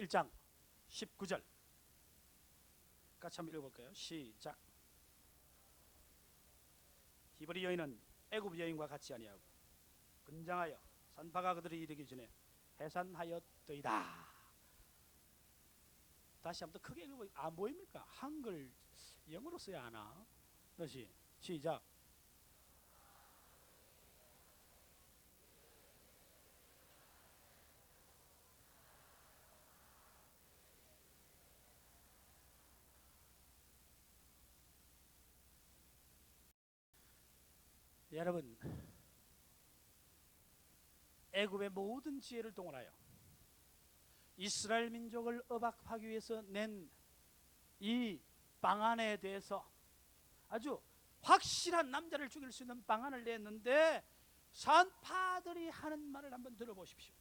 1장 19절 같이 한번 읽어볼까요? 시작. 히브리 여인은 애굽 여인과 같이 아니하고 건장하여 산파가 그들이 이르기 전에 해산하였더이다. 다시 한번 더 크게 읽어보니까 안 보입니까? 한글 영어로 써야 하나? 다시 시작. 여러분, 애굽의 모든 지혜를 동원하여 이스라엘 민족을 억압하기 위해서 낸 이 방안에 대해서 아주 확실한 남자를 죽일 수 있는 방안을 냈는데 산파들이 하는 말을 한번 들어보십시오.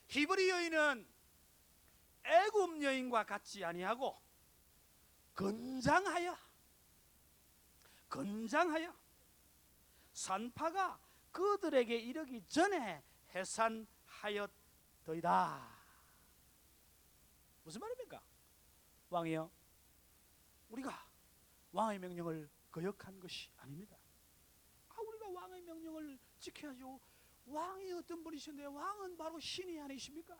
히브리 여인은 애굽 여인과 같지 아니하고 건장하여 산파가 그들에게 이르기 전에 해산하였더이다. 무슨 말입니까? 왕이여, 우리가 왕의 명령을 거역한 것이 아닙니다. 우리가 왕의 명령을 지켜야죠. 왕이 어떤 분이신데 왕은 바로 신이 아니십니까?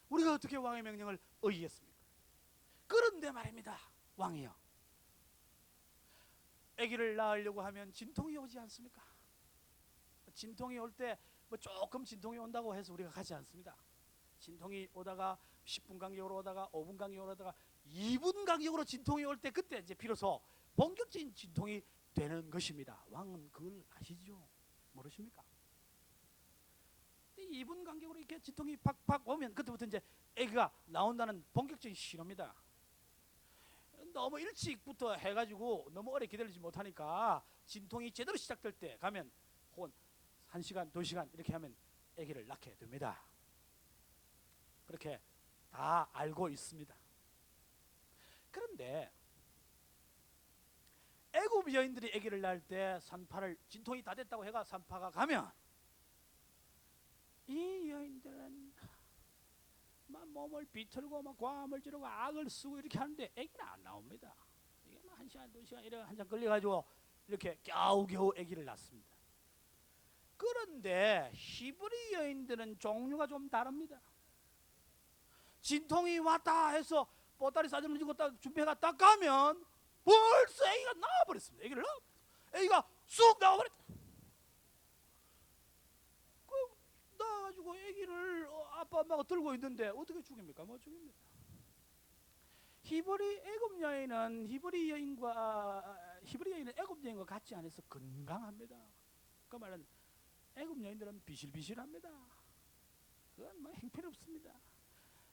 우리가 어떻게 왕의 명령을 어기겠습니까? 그런데 말입니다. 왕이여, 아기를 낳으려고 하면 진통이 오지 않습니까? 진통이 올 때 뭐 조금 진통이 온다고 해서 우리가 가지 않습니다. 진통이 오다가 10분 간격으로 오다가 5분 간격으로 오다가 2분 간격으로 진통이 올 때 그때 이제 비로소 본격적인 진통이 되는 것입니다. 왕은 그걸 아시죠? 모르십니까? 2분 간격으로 이렇게 진통이 팍팍 오면 그때부터 이제 아기가 나온다는 본격적인 신호입니다. 너무 일찍부터 해가지고 너무 오래 기다리지 못하니까 진통이 제대로 시작될 때 가면 혹은 1시간, 2시간 이렇게 하면 아기를 낳게 됩니다. 그렇게 다 알고 있습니다. 그런데 애굽 여인들이 아기를 낳을 때 산파를 진통이 다 됐다고 해가 산파가 가면 이 여인들은 막 몸을 비틀고 막 과음을 지르고 악을 쓰고 이렇게 하는데 아기는 안 나옵니다. 이게 막 1시간, 2시간 이렇게 한참 걸려가지고 이렇게 겨우겨우 아기를 낳습니다. 그런데 히브리 여인들은 종류가 좀 다릅니다. 진통이 왔다 해서 보따리 싸주는 지고 딱 준비해가 딱 가면 벌써 아기가 나와버렸습니다. 아기를 아기가 쑥 나와버렸다. 나와가지고 아기를 아빠 엄마가 들고 있는데 어떻게 죽입니까? 못 죽입니다. 히브리 여인은 히브리 여인은 애굽 여인과 같지 않아서 건강합니다. 그 말은 애굽 여인들은 비실비실합니다. 그건 뭐 형편없습니다.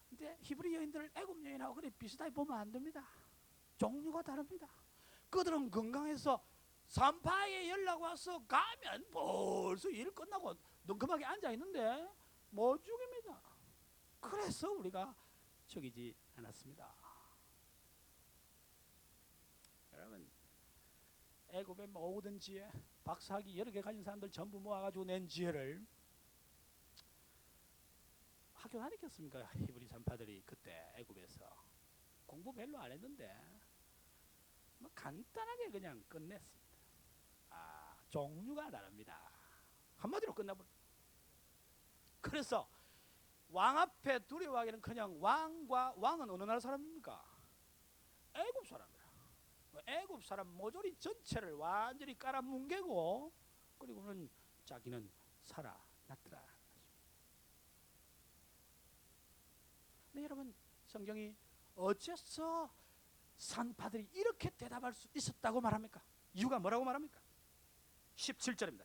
근데 히브리 여인들을 애굽 여인하고 그래 비슷하게 보면 안 됩니다. 종류가 다릅니다. 그들은 건강해서 산파에 연락 와서 가면 벌써 일 끝나고 넝큼하게 앉아 있는데 못 죽입니다. 그래서 우리가 죽이지 않았습니다. 여러분, 애굽의 모든 지혜, 박사학위 여러 개 가진 사람들 전부 모아가지고 낸 지혜를 학교 다녔겠습니까? 히브리 산파들이 그때 애굽에서 공부 별로 안 했는데 뭐 간단하게 그냥 끝냈습니다. 종류가 다릅니다. 한마디로 끝나버려. 그래서 왕 앞에 두려워하기는커녕 왕은 어느 나라 사람입니까? 애굽 사람이라. 애굽 사람 모조리 전체를 완전히 깔아뭉개고 그리고는 자기는 살아났더라. 네, 여러분, 성경이 어째서 산파들이 이렇게 대답할 수 있었다고 말합니까? 이유가 뭐라고 말합니까? 17절입니다.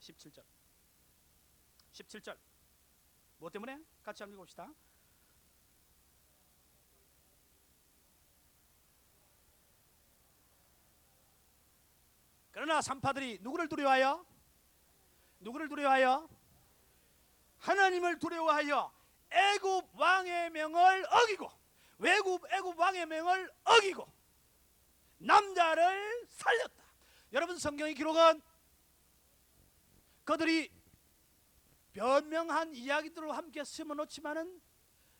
17절. 뭐 때문에? 같이 한번 읽어봅시다. 그러나 산파들이 누구를 두려워하여? 하나님을 두려워하여 애굽 왕의 명을 어기고 애굽 왕의 명을 어기고 남자를 살렸다. 여러분, 성경의 기록은 그들이 변명한 이야기들로 함께 심어놓지만은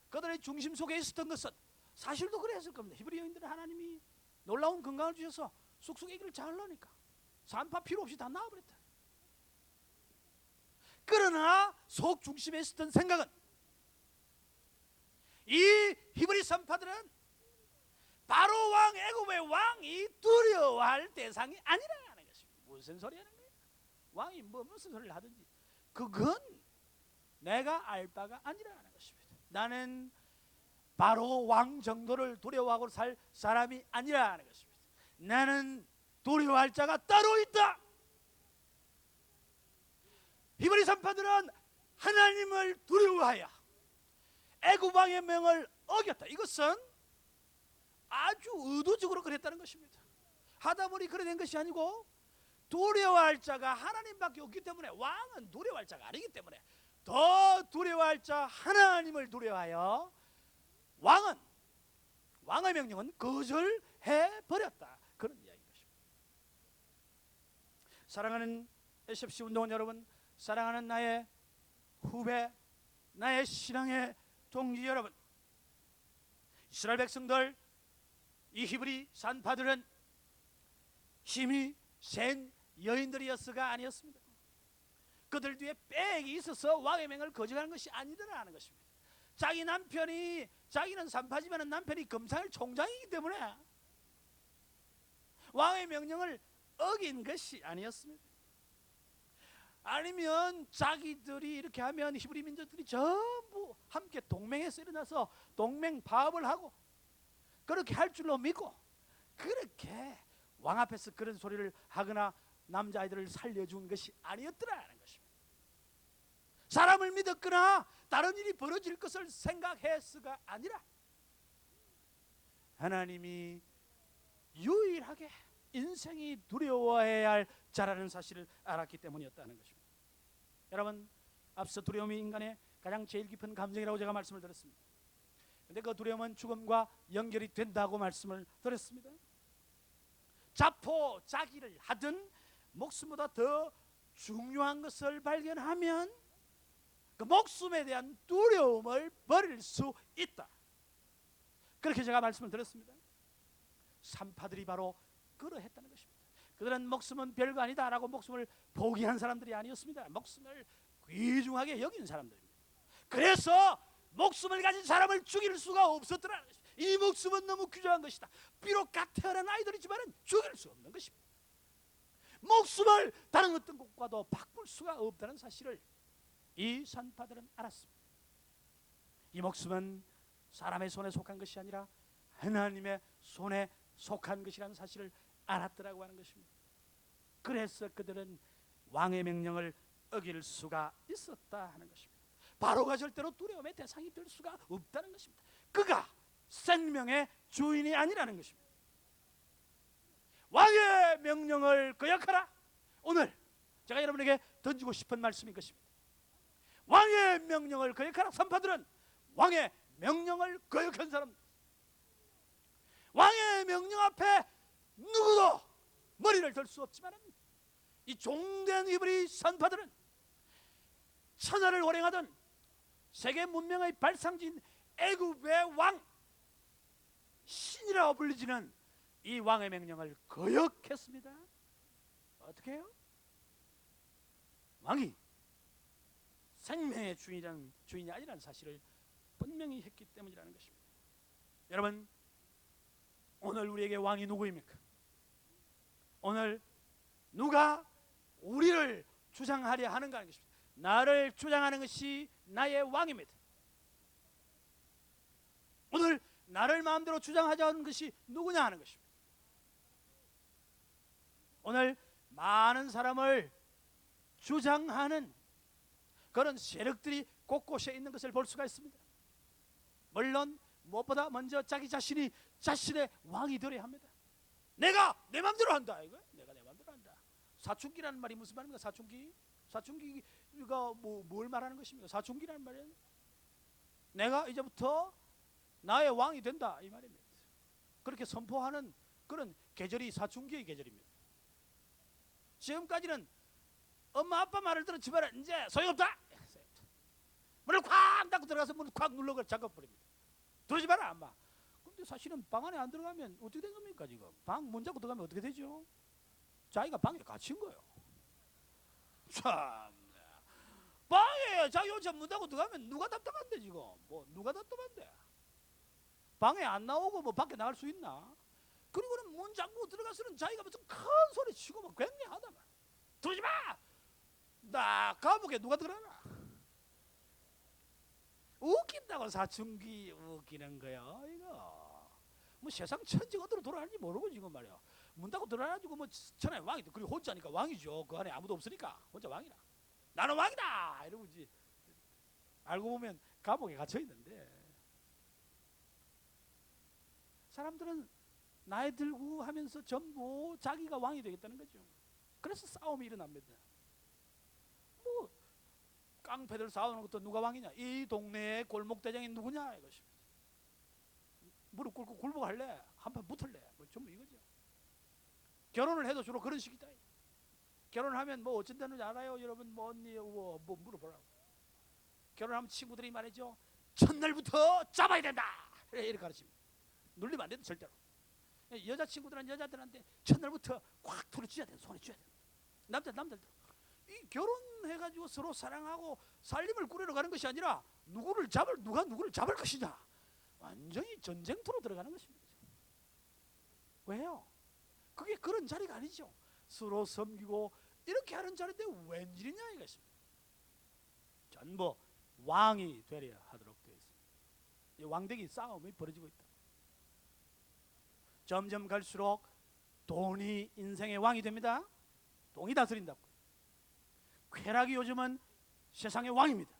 그들의 중심 속에 있었던 것은 사실도 그랬을 겁니다. 히브리 여인들은 하나님이 놀라운 건강을 주셔서 쑥쑥 아기를 잘 낳으니까 산파 필요 없이 다 낳아버렸다. 그러나 속 중심에 있었던 생각은 이 히브리 산파들은 바로 왕 애굽의 왕이 두려워할 대상이 아니라는 것입니다. 무슨 소리 하는 거예요? 왕이 무슨 소리를 하든지 그건 내가 알 바가 아니라는 것입니다. 나는 바로 왕 정도를 두려워하고 살 사람이 아니라는 것입니다. 나는 두려워할 자가 따로 있다. 히브리 산파들은 하나님을 두려워하여 애굽 왕의 명을 어겼다. 이것은 아주 의도적으로 그랬다는 것입니다. 하다 보니 그래 된 것이 아니고 두려워할 자가 하나님밖에 없기 때문에 왕은 두려워할 자가 아니기 때문에 더 두려워할 자 하나님을 두려워하여 왕은 왕의 명령은 거절해 버렸다. 그런 이야기인 것입니다. 사랑하는 SFC 운동원 여러분, 사랑하는 나의 후배, 나의 신앙의 동지 여러분, 이스라엘 백성들, 이 히브리 산파들은 힘이 센 여인들이었어가 아니었습니다. 그들 뒤에 백이 있어서 왕의 명을 거절하는 것이 아니더라는 것입니다. 자기 남편이, 자기는 산파지만 남편이 검사일 총장이기 때문에 왕의 명령을 어긴 것이 아니었습니다. 아니면 자기들이 이렇게 하면 히브리 민족들이 전부 함께 동맹해서 일어나서 동맹 파업을 하고 그렇게 할 줄로 믿고 그렇게 왕 앞에서 그런 소리를 하거나 남자아이들을 살려준 것이 아니었더라는 것입니다. 사람을 믿었거나 다른 일이 벌어질 것을 생각했어가 아니라 하나님이 유일하게 인생이 두려워해야 할 자라는 사실을 알았기 때문이었다는 것입니다. 여러분, 앞서 두려움이 인간의 가장 제일 깊은 감정이라고 제가 말씀을 드렸습니다. 그런데 그 두려움은 죽음과 연결이 된다고 말씀을 드렸습니다. 자포자기를 하든 목숨보다 더 중요한 것을 발견하면 그 목숨에 대한 두려움을 버릴 수 있다. 그렇게 제가 말씀을 드렸습니다. 산파들이 바로 그러했다는 것입니다. 그들은 목숨은 별거 아니다라고 목숨을 포기한 사람들이 아니었습니다. 목숨을 귀중하게 여긴 사람들입니다. 그래서 목숨을 가진 사람을 죽일 수가 없었더라는 것입니다. 이 목숨은 너무 귀중한 것이다. 비록 갓 태어난 아이들이지만 죽일 수 없는 것입니다. 목숨을 다른 어떤 것과도 바꿀 수가 없다는 사실을 이 산파들은 알았습니다. 이 목숨은 사람의 손에 속한 것이 아니라 하나님의 손에 속한 것이라는 사실을 알았더라고 하는 것입니다. 그래서 그들은 왕의 명령을 어길 수가 있었다 하는 것입니다. 바로가 절대로 두려움의 대상이 될 수가 없다는 것입니다. 그가 생명의 주인이 아니라는 것입니다. 왕의 명령을 거역하라. 오늘 제가 여러분에게 던지고 싶은 말씀인 것입니다. 왕의 명령을 거역하라. 산파들은 왕의 명령을 거역한 사람들, 왕의 명령 앞에 누구도 머리를 들 수 없지만 이 종된 히브리 산파들은 천하를 호령하던 세계 문명의 발상지인 애굽의 왕, 신이라고 불리지는 이 왕의 명령을 거역했습니다. 어떻게 해요? 왕이 생명의 주인이 아니라는 사실을 분명히 했기 때문이라는 것입니다. 여러분, 오늘 우리에게 왕이 누구입니까? 오늘 누가 우리를 주장하려 하는가 하는 것입니다. 나를 주장하는 것이 나의 왕입니다. 오늘 나를 마음대로 주장하자는 것이 누구냐 하는 것입니다. 오늘 많은 사람을 주장하는 그런 세력들이 곳곳에 있는 것을 볼 수가 있습니다. 물론 무엇보다 먼저 자기 자신이 자신의 왕이 되어야 합니다. 내가 내 마음대로 한다. 이거 내가 내 마음대로 한다. 사춘기라는 말이 무슨 말입니까? 사춘기가 뭘 말하는 것입니까? 사춘기라는 말은 내가 이제부터 나의 왕이 된다 이 말입니다. 그렇게 선포하는 그런 계절이 사춘기의 계절입니다. 지금까지는 엄마 아빠 말을 들었지만 이제 소용없다. 문을 콱 닫고 들어가서 문을 콱 눌러 잠가버립니다. 들어오지 마라 엄마. 근데 사실은 방 안에 안 들어가면 어떻게 된 겁니까? 지금 방 문 잡고 들어가면 어떻게 되죠? 자기가 방에 갇힌 거예요. 참, 방에 자기 혼자 문 닫고 들어가면 누가 답답한데 지금? 뭐 누가 답답한데? 방에 안 나오고 뭐 밖에 나갈 수 있나? 그리고는 문 잠그고 들어가서는 자기가 무슨 큰 소리 치고 막 굉장하다 말. 들어오지 마! 나 감옥에 누가 들어가나? 웃긴다고 사춘기 웃기는 거야 이거. 뭐 세상 천지가 어디로 돌아가는지 모르고 지금 말이야. 문 닫고 들어가가지고 뭐 천하의 왕이 그리고 혼자니까 왕이죠. 그 안에 아무도 없으니까 혼자 왕이라. 나는 왕이다 이러고 이제 알고 보면 감옥에 갇혀 있는데 사람들은 나이 들고 하면서 전부 자기가 왕이 되겠다는 거죠. 그래서 싸움이 일어납니다. 뭐 깡패들 싸우는 것도 누가 왕이냐? 이 동네의 골목대장이 누구냐 이것입니다. 무릎 꿇고 굴복할래? 한판 붙을래? 뭐 전부 이거죠. 결혼을 해도 주로 그런 식이다. 결혼하면 뭐 어쩐다는지 알아요? 여러분 뭐 언니 뭐 물어보라고. 결혼하면 친구들이 말이죠. 첫날부터 잡아야 된다. 이렇게 가르칩니다. 눌리면 안 된다 절대로. 여자친구들은 여자들한테 첫날부터 꽉 풀어줘야 돼. 손에 쥐어야 돼. 남자들 이 결혼해가지고 서로 사랑하고 살림을 꾸리러 가는 것이 아니라 누가 누구를 잡을 것이냐. 완전히 전쟁터로 들어가는 것입니다. 왜요? 그게 그런 자리가 아니죠. 서로 섬기고 이렇게 하는 자리인데 웬일이냐 이것입니다. 전부 왕이 되려 하도록 되어 있습니다. 이 왕대기 싸움이 벌어지고 있다. 점점 갈수록 돈이 인생의 왕이 됩니다. 돈이 다스린다고. 쾌락이 요즘은 세상의 왕입니다.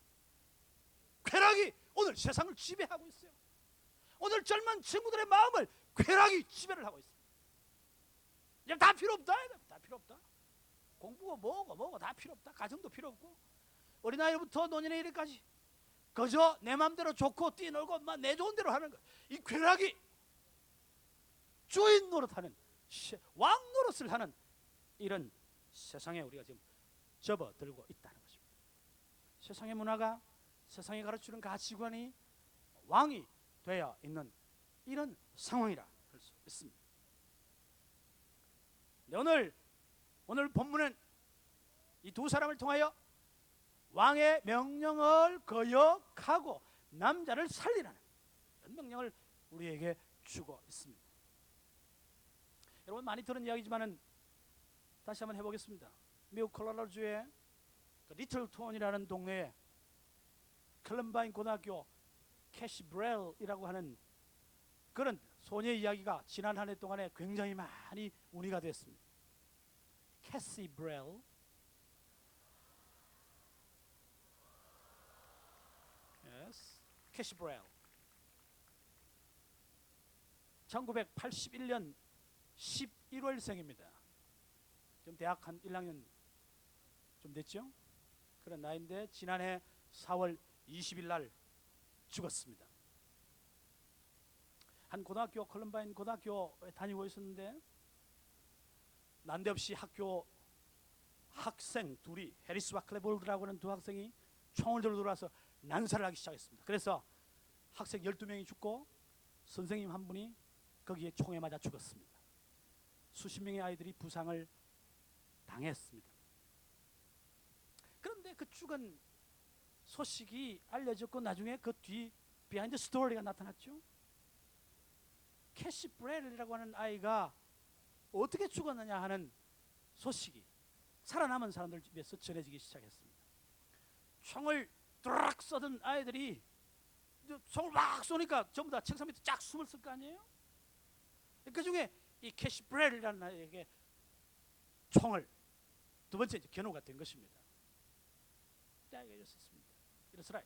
쾌락이 오늘 세상을 지배하고 있어요. 오늘 젊은 친구들의 마음을 쾌락이 지배를 하고 있습니다. 이제 다 필요 없다. 다 필요 없다. 공부가 뭐고 다 필요 없다. 가정도 필요 없고 어린아이부터 노년의 이래까지 그저 내 마음대로 좋고 뛰놀고 내 좋은 대로 하는 것. 이 쾌락이 주인 노릇하는 왕 노릇을 하는 이런 세상에 우리가 지금 접어들고 있다는 것입니다. 세상의 문화가 세상이 가르치는 가치관이 왕이 되어 있는 이런 상황이라 할 수 있습니다. 오늘 본문은 이 두 사람을 통하여 왕의 명령을 거역하고 남자를 살리라는 이런 명령을 우리에게 주고 있습니다. 여러분 많이 들은 이야기지만은 다시 한번 해보겠습니다. 미국 콜로라도주의 리틀톤이라는 동네에 컬럼바인 고등학교 캐시 브렐이라고 하는 그런 소녀 이야기가 지난 한 해 동안에 굉장히 많이 운이가 됐습니다. 캐시 브렐, 캐시 브렐 1981년 11월생입니다. 좀 대학 한 1학년 좀 됐죠? 그런 나이인데 지난해 4월 20일 날 죽었습니다. 한 고등학교 컬럼바인 고등학교에 다니고 있었는데 난데없이 학생 둘이 해리스와 클레볼드라고 하는 두 학생이 총을 들고 들어와서 난사를 하기 시작했습니다. 그래서 학생 12명이 죽고 선생님 한 분이 거기에 총에 맞아 죽었습니다. 수십 명의 아이들이 부상을 당했습니다. 그런데 그 죽은 소식이 알려졌고 나중에 그 뒤 비하인드 스토리가 나타났죠. 캐시 브렐이라고 하는 아이가 어떻게 죽었느냐 하는 소식이 살아남은 사람들 집에서 전해지기 시작했습니다. 총을 드락 쏘던 아이들이 총을 막 쏘니까 전부 다 책상 밑에 쫙 숨을 쓸 거 아니에요? 그 중에 이 캐시 브렐이라는 아이에게 총을 두 번째 겨누가 된 것입니다. 딱 이랬었습니다. 이랬으라.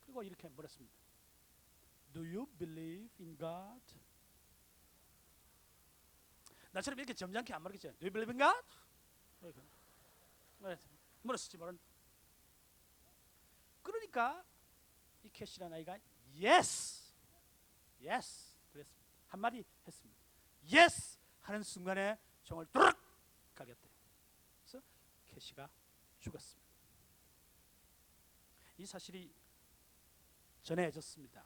그리고 이렇게 물었습니다. Do you believe in God? 나처럼 이렇게 점잖게 안 물었겠죠. Do you believe in God? 물었을지 모르는데. 그러니까 이 캐시라는 아이가 Yes, Yes 그랬습니다. 한마디 했습니다. Yes 하는 순간에 총을 뚜룩 가겠대. 그래서 캐시가 죽었습니다. 이 사실이 전해졌습니다.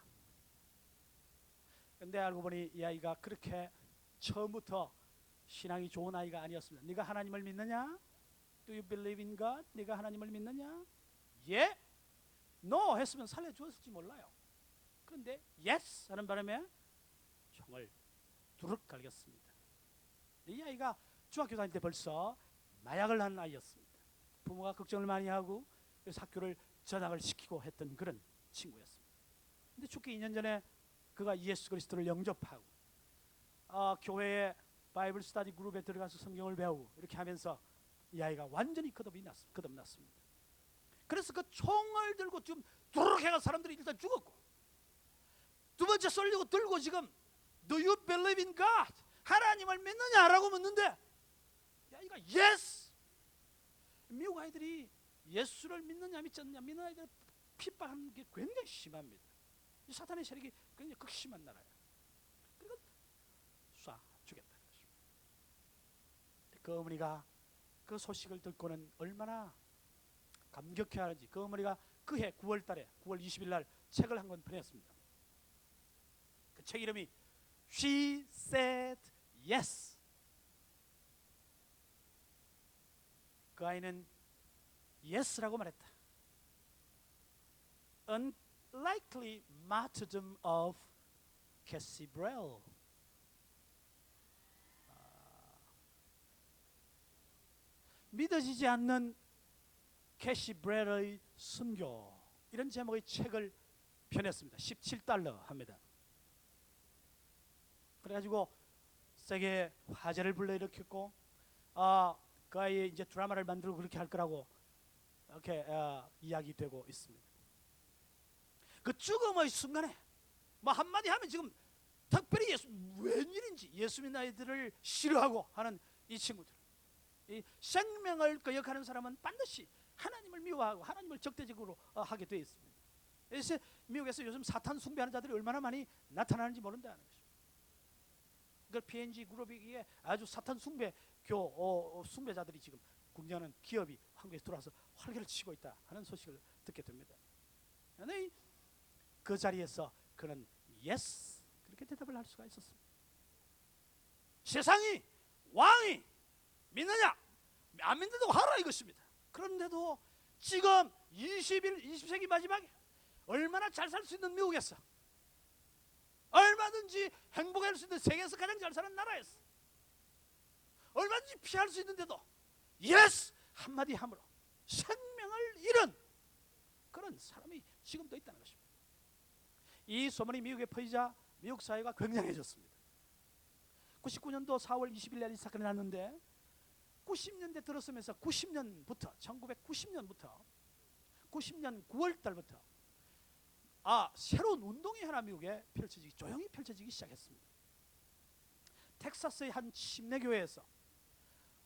근데 알고 보니 이 아이가 그렇게 처음부터 신앙이 좋은 아이가 아니었습니다. 네가 하나님을 믿느냐? Do you believe in God? 네가 하나님을 믿느냐? 예? No 했으면 살려주었을지 몰라요. 그런데 yes 하는 바람에 총을 두릅 갈겼습니다. 이 아이가 중학교 다닐 때 벌써 마약을 한 아이였습니다. 부모가 걱정을 많이 하고 그래서 학교를 전학을 시키고 했던 그런 친구였습니다. 근데 죽기 2년 전에 그가 예수 그리스도를 영접하고 교회에 바이블 스터디 그룹에 들어가서 성경을 배우고 이렇게 하면서 이 아이가 완전히 거듭났습니다. 그래서 그 총을 들고 지금 두루룩 해가 사람들이 일단 죽었고, 두 번째 쏠리고 들고 지금 Do you believe in God? 하나님을 믿느냐라고 묻는데 이 아이가 yes. 미국 아이들이 예수를 믿느냐 믿지 않느냐 믿는 아이들 핍박하는 게 굉장히 심합니다. 이 사탄의 세력이 굉장히 극심한 나라예요. 그러니까 쏴 죽였다는 것입니다. 그 어머니가 그 소식을 듣고는 얼마나 감격해하는지, 그 어머니가 그해 9월 달에 9월 20일 날 책을 한 권 보냈습니다. 그 책 이름이 She Said Yes. 그 아이는 Yes라고 말했다. Unlikely Martyrdom of Cassie Brell. 믿어지지 않는 캐시 브렐의 순교, 이런 제목의 책을 펴냈습니다. $17 합니다. 그래가지고 세계 화제를 불러일으켰고, 그 아이의 이제 드라마를 만들고 그렇게 할 거라고 이렇게 이야기되고 있습니다. 그 죽음의 순간에 뭐 한마디 하면 지금 특별히 웬일인지 예수 믿는 아이들을 싫어하고 하는 이 친구들, 이 생명을 거역하는 사람은 반드시 하나님을 미워하고 하나님을 적대적으로 하게 되어 있습니다. 그래서 미국에서 요즘 사탄 숭배하는 자들이 얼마나 많이 나타나는지 모른다는 것입니다. 그 PNG 그룹이 아주 사탄 숭배자들이 지금 군대하는 기업이 한국에 들어와서 활개를 치고 있다 하는 소식을 듣게 됩니다. 그런데 그 자리에서 그는 yes 그렇게 대답을 할 수가 있었습니다. 세상이 왕이 믿느냐 안 믿는다고 하라 이것입니다. 그런데도 지금 20세기 마지막에 얼마나 잘 살 수 있는 미국에서, 얼마든지 행복할 수 있는 세계에서 가장 잘 사는 나라에서 얼마든지 피할 수 있는데도 예스 한마디 함으로 생명을 잃은 그런 사람이 지금도 있다는 것입니다. 이 소문이 미국에 퍼지자 미국 사회가 굉장해졌습니다. 99년도 4월 20일 날 이 사건이 났는데 90년대 들어서면서 1990년부터 90년 9월 달부터 새로운 운동이 하나 미국에 조용히 펼쳐지기 시작했습니다. 텍사스의 한 침례교회에서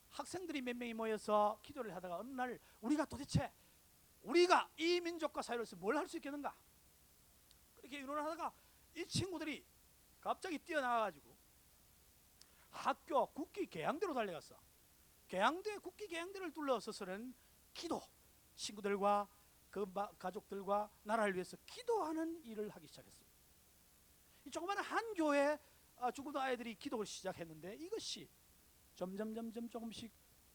학생들이 몇 명이 모여서 기도를 하다가 어느 날 우리가 이 민족과 사회로서 뭘 할 수 있겠는가, 그렇게 의논을 하다가 이 친구들이 갑자기 뛰어나와가지고 학교 국기 개양대로 달려갔어. 국기 개양대를 둘러서서는 기도, 친구들과 그 가족들과 나라를 위해서 기도하는 일을 하기 시작했습니다. 이 조그마한 한 교회 죽은 아이들이 기도를 시작했는데 이것이 점점 조금씩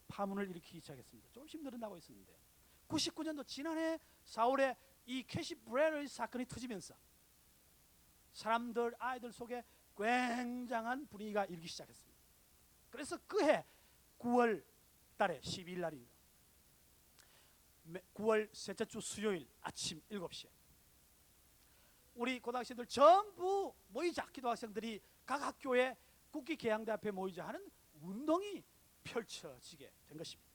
파문을 일으키기 시작했습니다. 조금씩 늘어나고 있었는데 99년도 지난해 4월에 이 캐시 브렐의 사건이 터지면서 사람들 아이들 속에 굉장한 분위기가 일기 시작했습니다. 그래서 그해 9월 달에 12일 날입니다. 9월 셋째 주 수요일 아침 7시에 우리 고등학생들 전부 모이자, 기도학생들이 각 학교에 국기 개양대 앞에 모이자 하는 운동이 펼쳐지게 된 것입니다.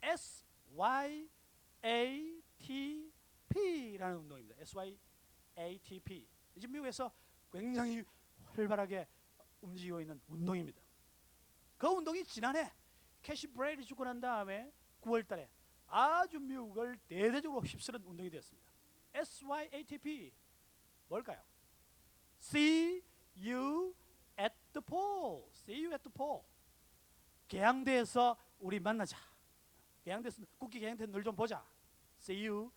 SYATP라는 운동입니다. SYATP. 지금 미국에서 굉장히 활발하게 움직이고 있는 운동입니다. 그 운동이 지난해 캐시 브렐이 죽고 난 다음에 9월 달에 아주 미국을 대대적으로 휩쓸은 운동이 되었습니다. SYATP 뭘까요? See you at the pole. See you at the pole. 개양대에서 우리 만나자. 국기 개양대 늘 좀 보자. See you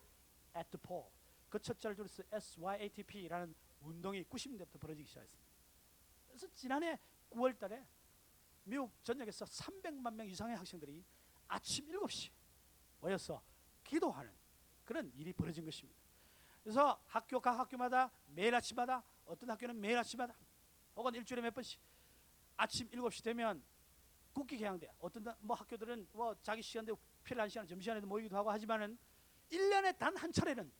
at the pole. 그 첫자를 줄여서 SYATP라는 운동이 90년대부터 벌어지기 시작했습니다. 그래서 지난해 9월 달에 미국 전역에서 300만 명 이상의 학생들이 아침 7시 모여서 기도하는 그런 일이 벌어진 것입니다. 그래서 각 학교마다 매일 아침마다, 어떤 학교는 매일 아침마다 혹은 일주일에 몇 번씩 아침 7시 되면 국기 개항돼. 어떤 뭐 학교들은 뭐 자기 시간대로 필요한 시간 점심시간에도 모이기도 하고 하지만은 1년에 단 한 차례는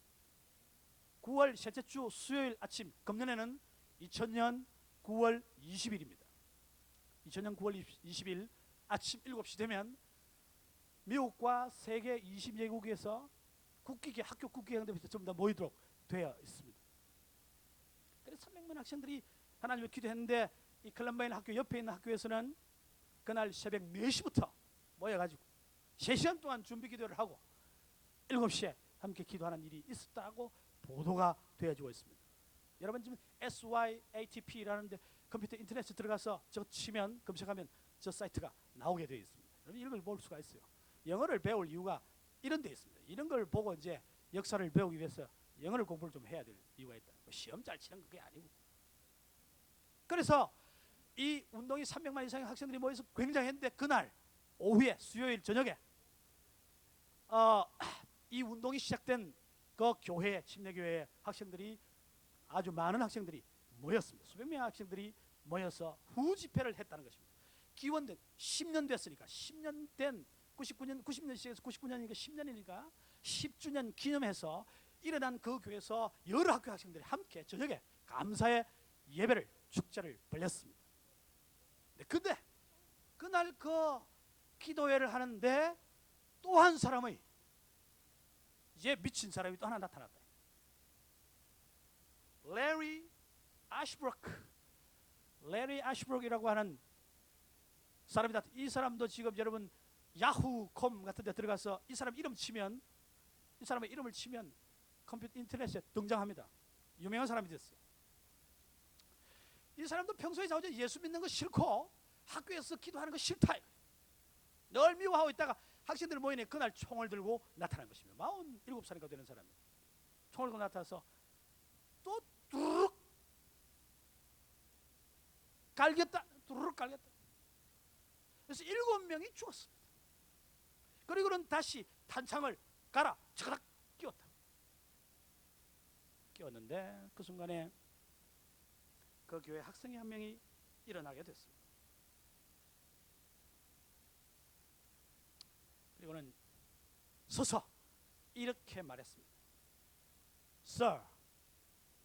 9월 셋째 주 수요일 아침, 금년에는 2000년 9월 20일입니다. 2000년 9월 20일 아침 7시 되면 미국과 세계 20개국에서 학교 국기 개항대회에서 전부 다 모이도록 되어 있습니다. 그래서 300만 학생들이 하나님을 기도했는데 이 컬럼바인 학교 옆에 있는 학교에서는 그날 새벽 4시부터 모여가지고 3시간 동안 준비 기도를 하고 7시에 함께 기도하는 일이 있었다고 보도가 되어지고 있습니다. 여러분 지금 SYATP라는데 컴퓨터 인터넷에 들어가서 저 치면 검색하면 저 사이트가 나오게 되어 있습니다. 여러분 이런 걸 볼 수가 있어요. 영어를 배울 이유가 이런 데 있습니다. 이런 걸 보고 이제 역사를 배우기 위해서 영어를 공부를 좀 해야 될 이유가 있다. 뭐 시험 잘 치는 그게 아니고. 그래서 이 운동이 300만 이상의 학생들이 모여서 굉장했는데 그날 오후에 수요일 저녁에 이 운동이 시작된 그 교회, 침례교회 학생들이 아주 많은 학생들이 모였습니다. 수백 명의 학생들이 모여서 후집회를 했다는 것입니다. 기원된 10년 됐으니까 10년 된 90년 시에서 99년이니까 10년이니까 10주년 기념해서 일어난 그 교회에서 여러 학교 학생들이 함께 저녁에 감사의 예배를 축제를 벌였습니다. 근데 그날 그 기도회를 하는데 또 한 사람의 이제 미친 사람이 또 하나 나타났다. 레리 애쉬브룩이라고 하는 사람이다. 이 사람도 지금 여러분 야후콤 같은 데 들어가서 이 사람 이름 치면, 이 사람의 이름을 치면 컴퓨터 인터넷에 등장합니다. 유명한 사람이 됐어요. 이 사람도 평소에 자주 예수 믿는 거 싫고 학교에서 기도하는 거 싫다. 늘 미워하고 있다가 학생들 모이니 그날 총을 들고 나타난 것입니다. 47살인가 되는 사람이 총을 들고 나타나서 또 두루룩 갈겼다. 두루룩 갈겼다. 그래서 7명이 죽었습니다. 그리고는 다시 탄창을 갈아 차가닥 끼웠다. 끼웠는데 그 순간에 그 교회 학생이 한 명이 일어나게 됐습니다. 그리고는 서서 이렇게 말했습니다. Sir,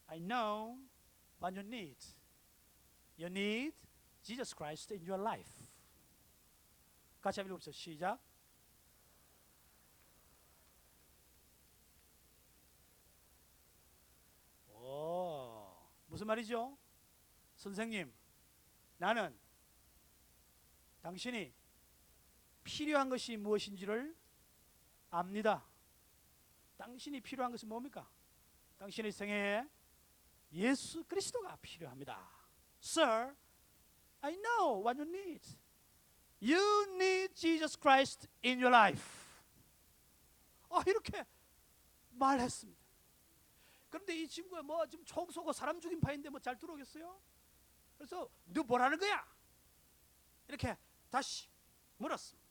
I know what you need. You need Jesus Christ in your life. 같이 한번 읽어보세요. 시작. 무슨 말이죠? 선생님, 나는 당신이 필요한 것이 무엇인지를 압니다. 당신이 필요한 것은 뭡니까? 당신의 생애에 예수 그리스도가 필요합니다. Sir, I know what you need. You need Jesus Christ in your life. 이렇게 말했습니다. 그런데 이 친구가 뭐 지금 총 쏘고 사람 죽인 파인데 뭐 잘 들어오겠어요? 그래서 너 뭐라는 거야? 이렇게 다시 물었습니다.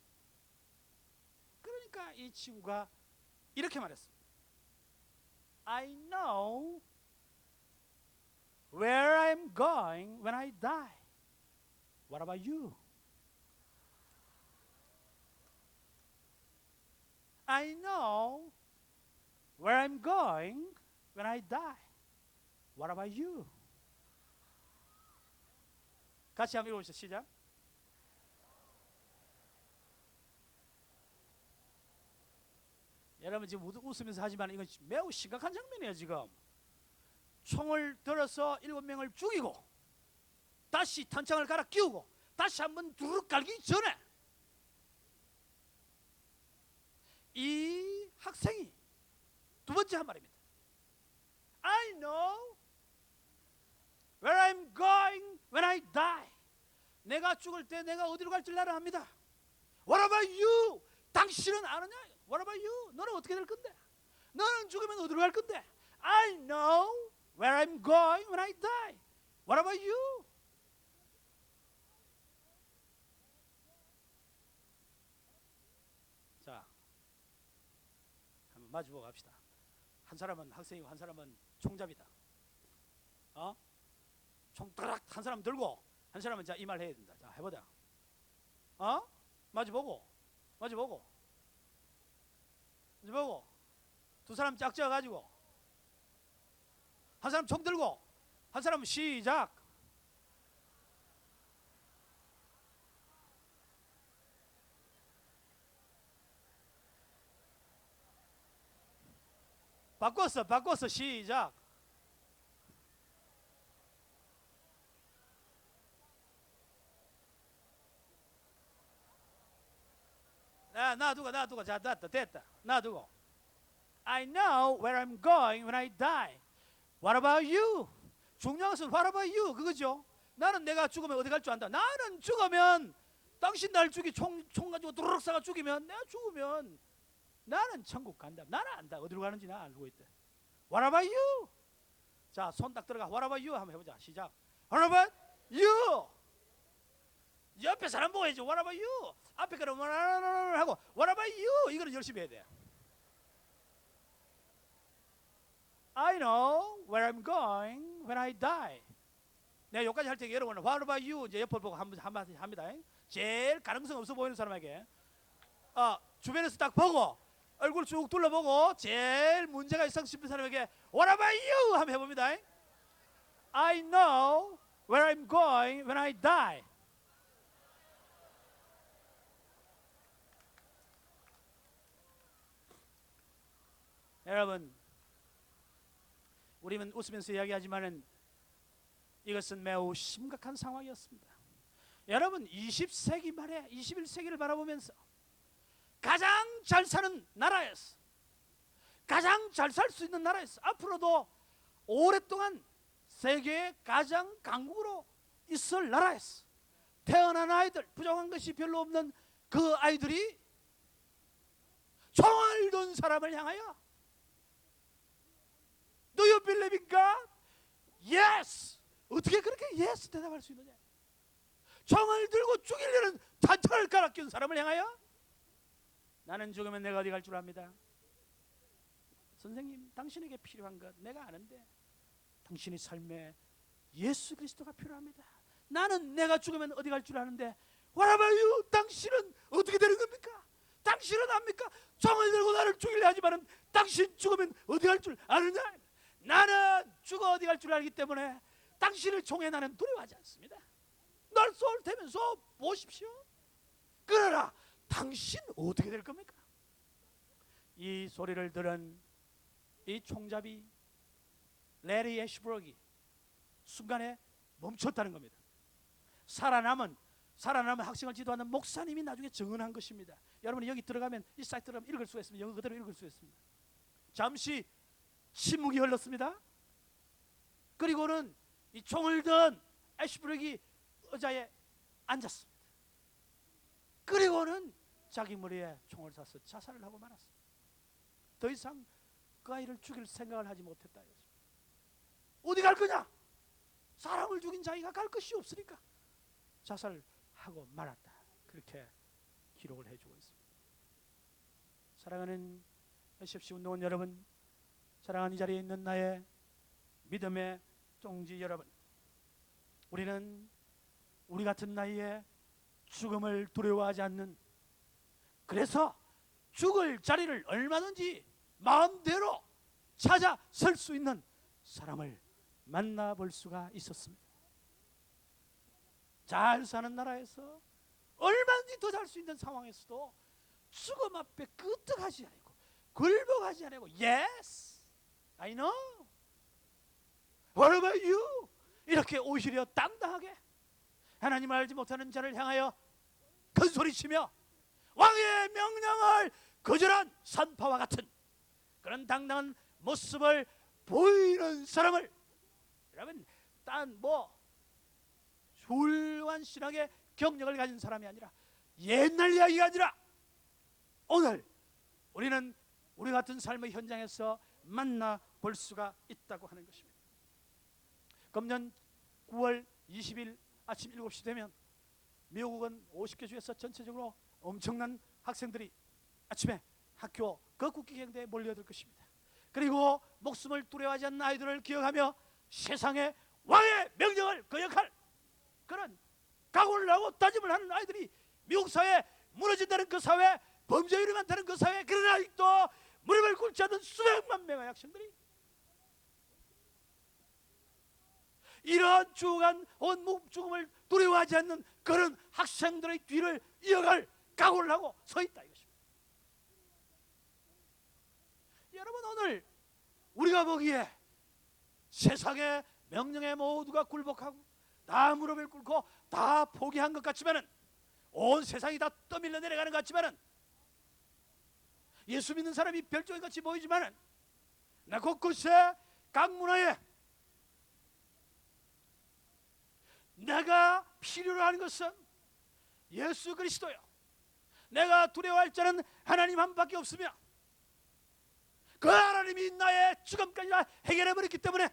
그러니까 이 친구가 이렇게 말했습니다. I know where I'm going when I die. What about you? I know where I'm going when I die. What about you? 같이 한번 읽어보시죠. 시작. 여러분 지금 웃으면서 하지만 이건 매우 심각한 장면이에요. 지금 총을 들어서 7명을 죽이고 다시 탄창을 갈아 끼우고 다시 한번 두르륵 갈기 전에 이 학생이 두 번째 한 말입니다. I know where I'm going when I die. 내가 죽을 때 내가 어디로 갈지 나는 압니다. What about you? 당신은 아느냐? What about you? 너는 어떻게 될 건데? 너는 죽으면 어디로 갈 건데? I know where I'm going when I die. What about you? 자, 한번 마주보고 갑시다. 한 사람은 학생이고 한 사람은 총잡이다. 총 따락 한 사람 들고 한 사람은 자 이 말 해야 된다. 자 해보자. 마주보고 두 사람 짝지어 가지고 한 사람 총 들고 한 사람은 시작. 바꿨어 시작. 놔두고 자 됐다 놔두고. I know where I'm going when I die. What about you? 중요한 것은 what about you 그거죠. 나는 내가 죽으면 어디 갈 줄 안다. 나는 죽으면 당신 날 총 가지고 도르륵 싸가 죽이면 내가 죽으면 나는 천국 간다. 나는 안다. 어디로 가는지 나 알고 있다. What about you? 자, 손 딱 들어가. What about you? 한번 해보자. 시작. What about you? 옆에 사람 보고 해야지. What about you? 앞에 거는 하고 What about you? 이거는 열심히 해야 돼. I know where I'm going when I die. 내가 여기까지 할 때 여러분은 What about you? 이제 옆을 보고 한마디 합니다. 제일 가능성 없어 보이는 사람에게 주변에서 딱 보고 얼굴 쭉 둘러보고 제일 문제가 있어 싶은 사람에게 What about you? 한번 해봅니다. I know where I'm going when I die. 여러분, 우리는 웃으면서 이야기하지만은 이것은 매우 심각한 상황이었습니다. 여러분, 20세기 말에 21세기를 바라보면서 가장 잘 사는 나라였어. 가장 잘 살 수 있는 나라였어. 앞으로도 오랫동안 세계의 가장 강국으로 있을 나라였어. 태어난 아이들, 부정한 것이 별로 없는 그 아이들이 총을 든 사람을 향하여 Do you believe in God? Yes. 어떻게 그렇게 yes 대답할 수 있느냐? 총을 들고 죽이려는 단창을 갈아 낀 사람을 향하여 나는 죽으면 내가 어디 갈 줄 압니다. 선생님, 당신에게 필요한 것 내가 아는데 당신의 삶에 예수 그리스도가 필요합니다. 나는 내가 죽으면 어디 갈 줄 아는데 What about you? 당신은 어떻게 되는 겁니까? 당신은 압니까? 총을 들고 나를 죽이려 하지만은 당신 죽으면 어디 갈 줄 아느냐? 나는 죽어 어디 갈 줄 알기 때문에 당신을 총에 나는 두려워하지 않습니다. 날 쏠 테면 쏘 보십시오. 그러나 당신 어떻게 될 겁니까? 이 소리를 들은 이 총잡이 레리 애쉬브록이 순간에 멈췄다는 겁니다. 살아남은 학생을 지도하는 목사님이 나중에 증언한 것입니다. 여러분이 여기 들어가면 이 사이트 들어가면 읽을 수가 있습니다. 영어 그대로 읽을 수 있습니다. 잠시 침묵이 흘렀습니다. 그리고는 이 총을 든 애쉬브록이 의자에 앉았습니다. 그리고는 자기 머리에 총을 쏴서 자살을 하고 말았습니다. 더 이상 그 아이를 죽일 생각을 하지 못했다. 어디 갈 거냐? 사람을 죽인 자기가 갈 것이 없으니까 자살하고 말았다. 그렇게 기록을 해주고 있습니다. 사랑하는 SFC 운동원 여러분, 사랑하는 이 자리에 있는 나의 믿음의 쫑지 여러분, 우리는 우리 같은 나이에 죽음을 두려워하지 않는, 그래서 죽을 자리를 얼마든지 마음대로 찾아 설 수 있는 사람을 만나볼 수가 있었습니다. 잘 사는 나라에서 얼마든지 더 잘 수 있는 상황에서도 죽음 앞에 끄떡하지 않고 굴복하지 않고 Yes, I know. What about you? 이렇게 오히려 당당하게 하나님을 알지 못하는 자를 향하여 큰 소리치며 왕의 명령을 거절한 산파와 같은 그런 당당한 모습을 보이는 사람을, 여러분, 딴 훌륭한 신학의 경력을 가진 사람이 아니라, 옛날 이야기가 아니라 오늘 우리는 우리 같은 삶의 현장에서 만나볼 수가 있다고 하는 것입니다. 금년 9월 20일 아침 7시 되면 미국은 50개 주에서 전체적으로 엄청난 학생들이 아침에 학교 그 국기경대에 몰려들 것입니다. 그리고 목숨을 두려워하지 않는 아이들을 기억하며 세상의 왕의 명령을 거역할 그런 각오를 하고 다짐을 하는 아이들이 미국 사회에 무너진다는 그 사회, 범죄율이 많다는 그 사회, 그러나 아직도 무릎을 꿇지 않는 수백만 명의 학생들이 이러한 죽어간 온 죽음을 두려워하지 않는 그런 학생들의 뒤를 이어갈 각오를 하고 서 있다 이것입니다. 여러분, 오늘 우리가 보기에 세상의 명령에 모두가 굴복하고 다 무릎을 꿇고 다 포기한 것 같지만은, 온 세상이 다 떠밀려 내려가는 것 같지만은, 예수 믿는 사람이 별종같이 보이지만은 나 곳곳에 각 문화에 내가 필요로 하는 것은 예수 그리스도요. 내가 두려워할 자는 하나님 한 분밖에 없으며 그 하나님이 나의 죽음까지 다 해결해 버렸기 때문에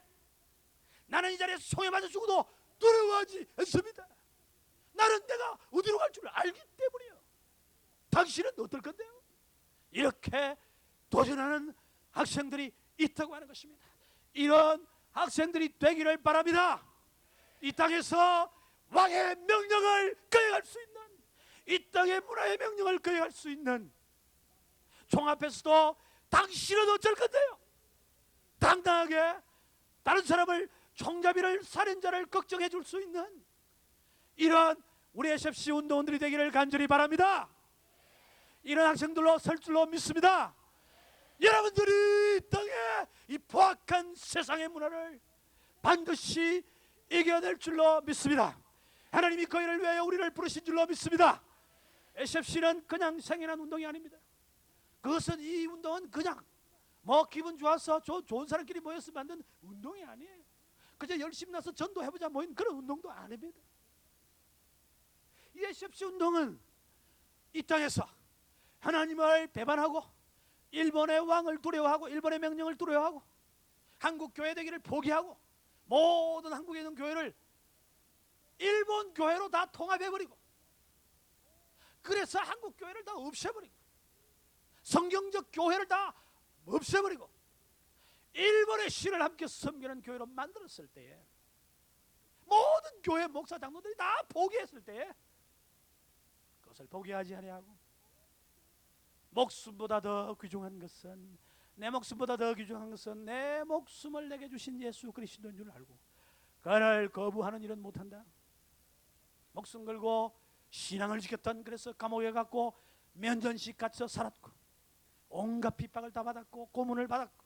나는 이 자리에서 총에 맞아 죽어도 두려워하지 않습니다. 나는 내가 어디로 갈 줄 알기 때문이요. 당신은 어떨 건데요? 이렇게 도전하는 학생들이 있다고 하는 것입니다. 이런 학생들이 되기를 바랍니다. 이 땅에서 왕의 명령을 거역할 수 있는, 이 땅의 문화의 명령을 거역할 수 있는, 총 앞에서도 당신은 어쩔 건데요? 당당하게 다른 사람을, 총잡이를, 살인자를 걱정해 줄 수 있는 이러한 우리 SFC 운동원들이 되기를 간절히 바랍니다. 이런 학생들로 설 줄로 믿습니다. 여러분들이 이 땅에 이 포악한 세상의 문화를 반드시 이겨낼 줄로 믿습니다. 하나님이 그 일을 위하여 우리를 부르신 줄로 믿습니다. SFC는 그냥 생연한 운동이 아닙니다. 그것은, 이 운동은 그냥 뭐 기분 좋아서 좋은 사람끼리 모여서 만든 운동이 아니에요. 그저 열심히 나서 전도해보자 모인 그런 운동도 아닙니다. 이 SFC 운동은 이 땅에서 하나님을 배반하고 일본의 왕을 두려워하고 일본의 명령을 두려워하고 한국 교회 되기를 포기하고 모든 한국에 있는 교회를 일본 교회로 다 통합해버리고, 그래서 한국 교회를 다 없애버리고 성경적 교회를 다 없애버리고 일본의 신을 함께 섬기는 교회로 만들었을 때에, 모든 교회 목사 장로들이 다 포기했을 때에 그것을 포기하지 아니하고 목숨보다 더 귀중한 것은, 내 목숨보다 더 귀중한 것은 내 목숨을 내게 주신 예수 그리스도인 줄 알고 그를 거부하는 일은 못한다. 목숨 걸고 신앙을 지켰던, 그래서 감옥에 갔고 면전식 갇혀 살았고 온갖 핍박을 다 받았고 고문을 받았고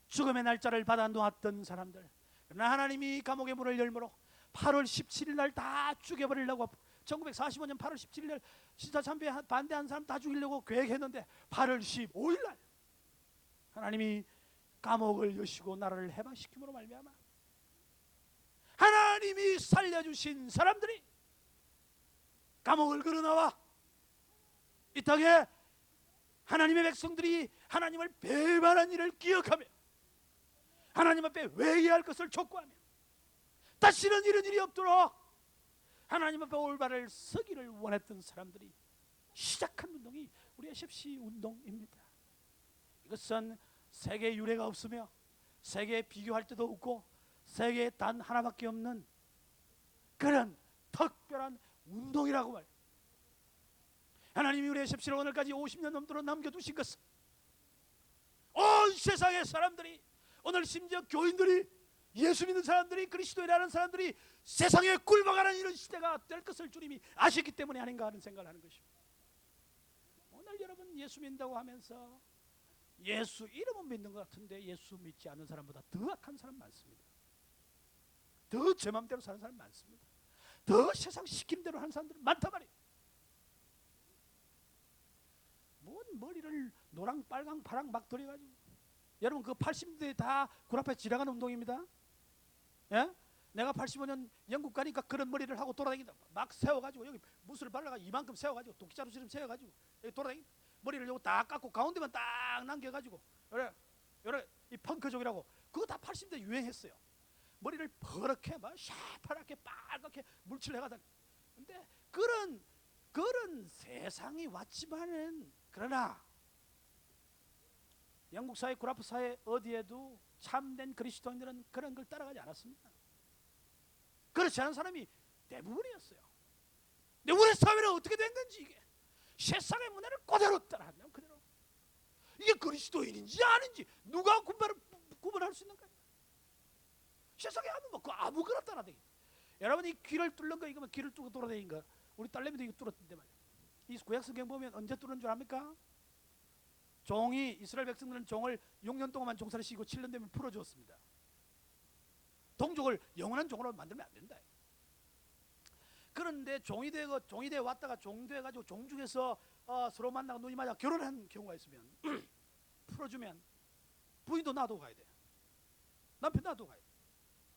죽음의 날짜를 받아 놓았던 사람들, 그러나 하나님이 감옥의 문을 열므로 8월 17일 날 다 죽여버리려고, 1945년 8월 17일 날 신사 참배에 반대한 사람 다 죽이려고 계획했는데 8월 15일 날 하나님이 감옥을 여시고 나라를 해방시킴으로 말미암아 하나님이 살려주신 사람들이 감옥을 걸어나와 이 땅에 하나님의 백성들이 하나님을 배반한 일을 기억하며 하나님 앞에 회개할 것을 촉구하며 다시는 이런 일이 없도록 하나님 앞에 올바를 서기를 원했던 사람들이 시작한 운동이 우리 SFC 운동입니다. 이것은 세계에 유례가 없으며 세계에 비교할 때도 없고 세계에 단 하나밖에 없는 그런 특별한 운동이라고 말해요. 하나님이 우리 SFC를 오늘까지 50년 넘도록 남겨두신 것은 온 세상의 사람들이, 오늘 심지어 교인들이, 예수 믿는 사람들이, 그리스도인이라는 사람들이 세상에 굴복하는 이런 시대가 될 것을 주님이 아셨기 때문에 아닌가 하는 생각을 하는 것입니다. 오늘 여러분 예수 믿는다고 하면서 예수 이름은 믿는 것 같은데 예수 믿지 않는 사람보다 더 악한 사람 많습니다. 더 제 맘대로 사는 사람 많습니다. 더 세상 시키는 대로 하는 사람들 많단 말이에요. 뭔 머리를 노랑 빨강 파랑 막 들여가지고, 여러분 그 80년대 다 굴 앞에 지나가는 운동입니다. 예? 내가 85년 영국 가니까 그런 머리를 하고 돌아다닌다. 막 세워가지고 여기 무술 발라가 이만큼 세워가지고 도끼자루처럼 세워가지고 여기 돌아다닌다. 머리를 요거 다 깎고 가운데만 딱 남겨가지고 요래 이 펑크족이라고 그거 다 80대 유행했어요. 머리를 퍼렇게 막 샤파랗게 빨갛게 물칠을 해가다. 근데 그런 세상이 왔지만은 그러나 영국 사회, 구라프 사회 어디에도 참된 그리스도인들은 그런 걸 따라가지 않았습니다. 그렇지 않은 사람이 대부분이었어요. 근데 우리 사회는 어떻게 된 건지 이게 세상의 문화를 그대로 따라한다. 그대로 이게 그리스도인인지 아닌지 누가 구분할 수 있는 거예요? 세상에 아무거나 따라다니. 여러분 이 귀를 뚫는 거 이거면 귀를 뚫고 돌아다니는 거. 우리 딸내미도 이거 뚫었던데 말이야. 이 구약성경 보면 언제 뚫은 줄 압니까? 종이 이스라엘 백성들은 종을 6년 동안만 종살이 시키고 7년 되면 풀어주었습니다. 동족을 영원한 종으로 만들면 안 된다. 그런데 종이 돼 왔다가 종 돼가지고 종 중에서 서로 만나고 눈이 맞아 결혼한 경우가 있으면 풀어주면 부인도 놔두고 가야 돼. 남편 놔두고 가야 돼.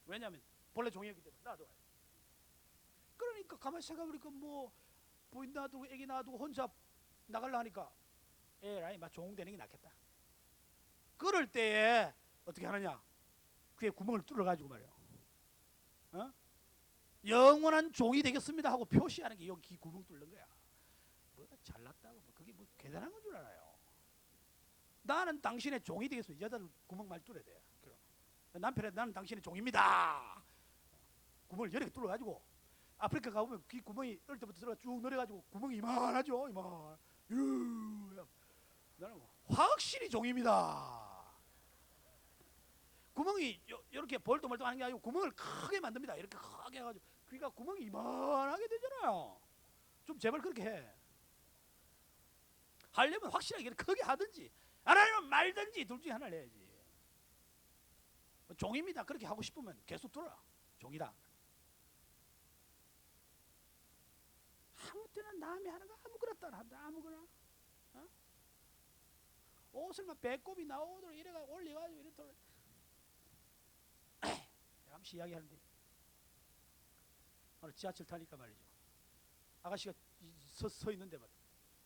왜냐하면 본래 종이었기 때문에 놔두고 가야 돼. 그러니까 가만히 생각해보니까 뭐 부인 놔두고 애기 놔두고 혼자 나가려 하니까 에라이 막 종 되는 게 낫겠다. 그럴 때에 어떻게 하느냐? 귀에 구멍을 뚫어가지고 말이야. 영원한 종이 되겠습니다 하고 표시하는 게 여기 구멍 뚫는 거야. 뭐 잘났다고 뭐 그게 뭐 대단한 건 줄 알아요. 나는 당신의 종이 되겠습니다. 여자들 구멍 말 뚫어야 돼. 남편한테 나는 당신의 종입니다. 구멍을 여러 개 뚫어가지고 아프리카 가보면 귀 구멍이 어릴 때부터 들어가 쭉 내려가지고 구멍이 이만하죠. 이만. 나는 확실히 종입니다. 구멍이 이렇게 볼도 말도 하는 게 아니고 구멍을 크게 만듭니다. 이렇게 크게 해가지고 귀가 구멍이 이만하게 되잖아요. 좀 제발 그렇게 해. 하려면 확실하게 크게 하든지 안 하려면 말든지 둘 중에 하나를 해야지. 종입니다. 그렇게 하고 싶으면 계속 들어라. 종이다. 아무 때나 남이 하는 거 아무거나 따라한다. 아무거나. 옷을 막 배꼽이 나오도록 이래가 올려가지고 이렇도록. 잠시 이야기하는데 오늘 지하철 타니까 말이죠. 아가씨가 서 있는데 말이야.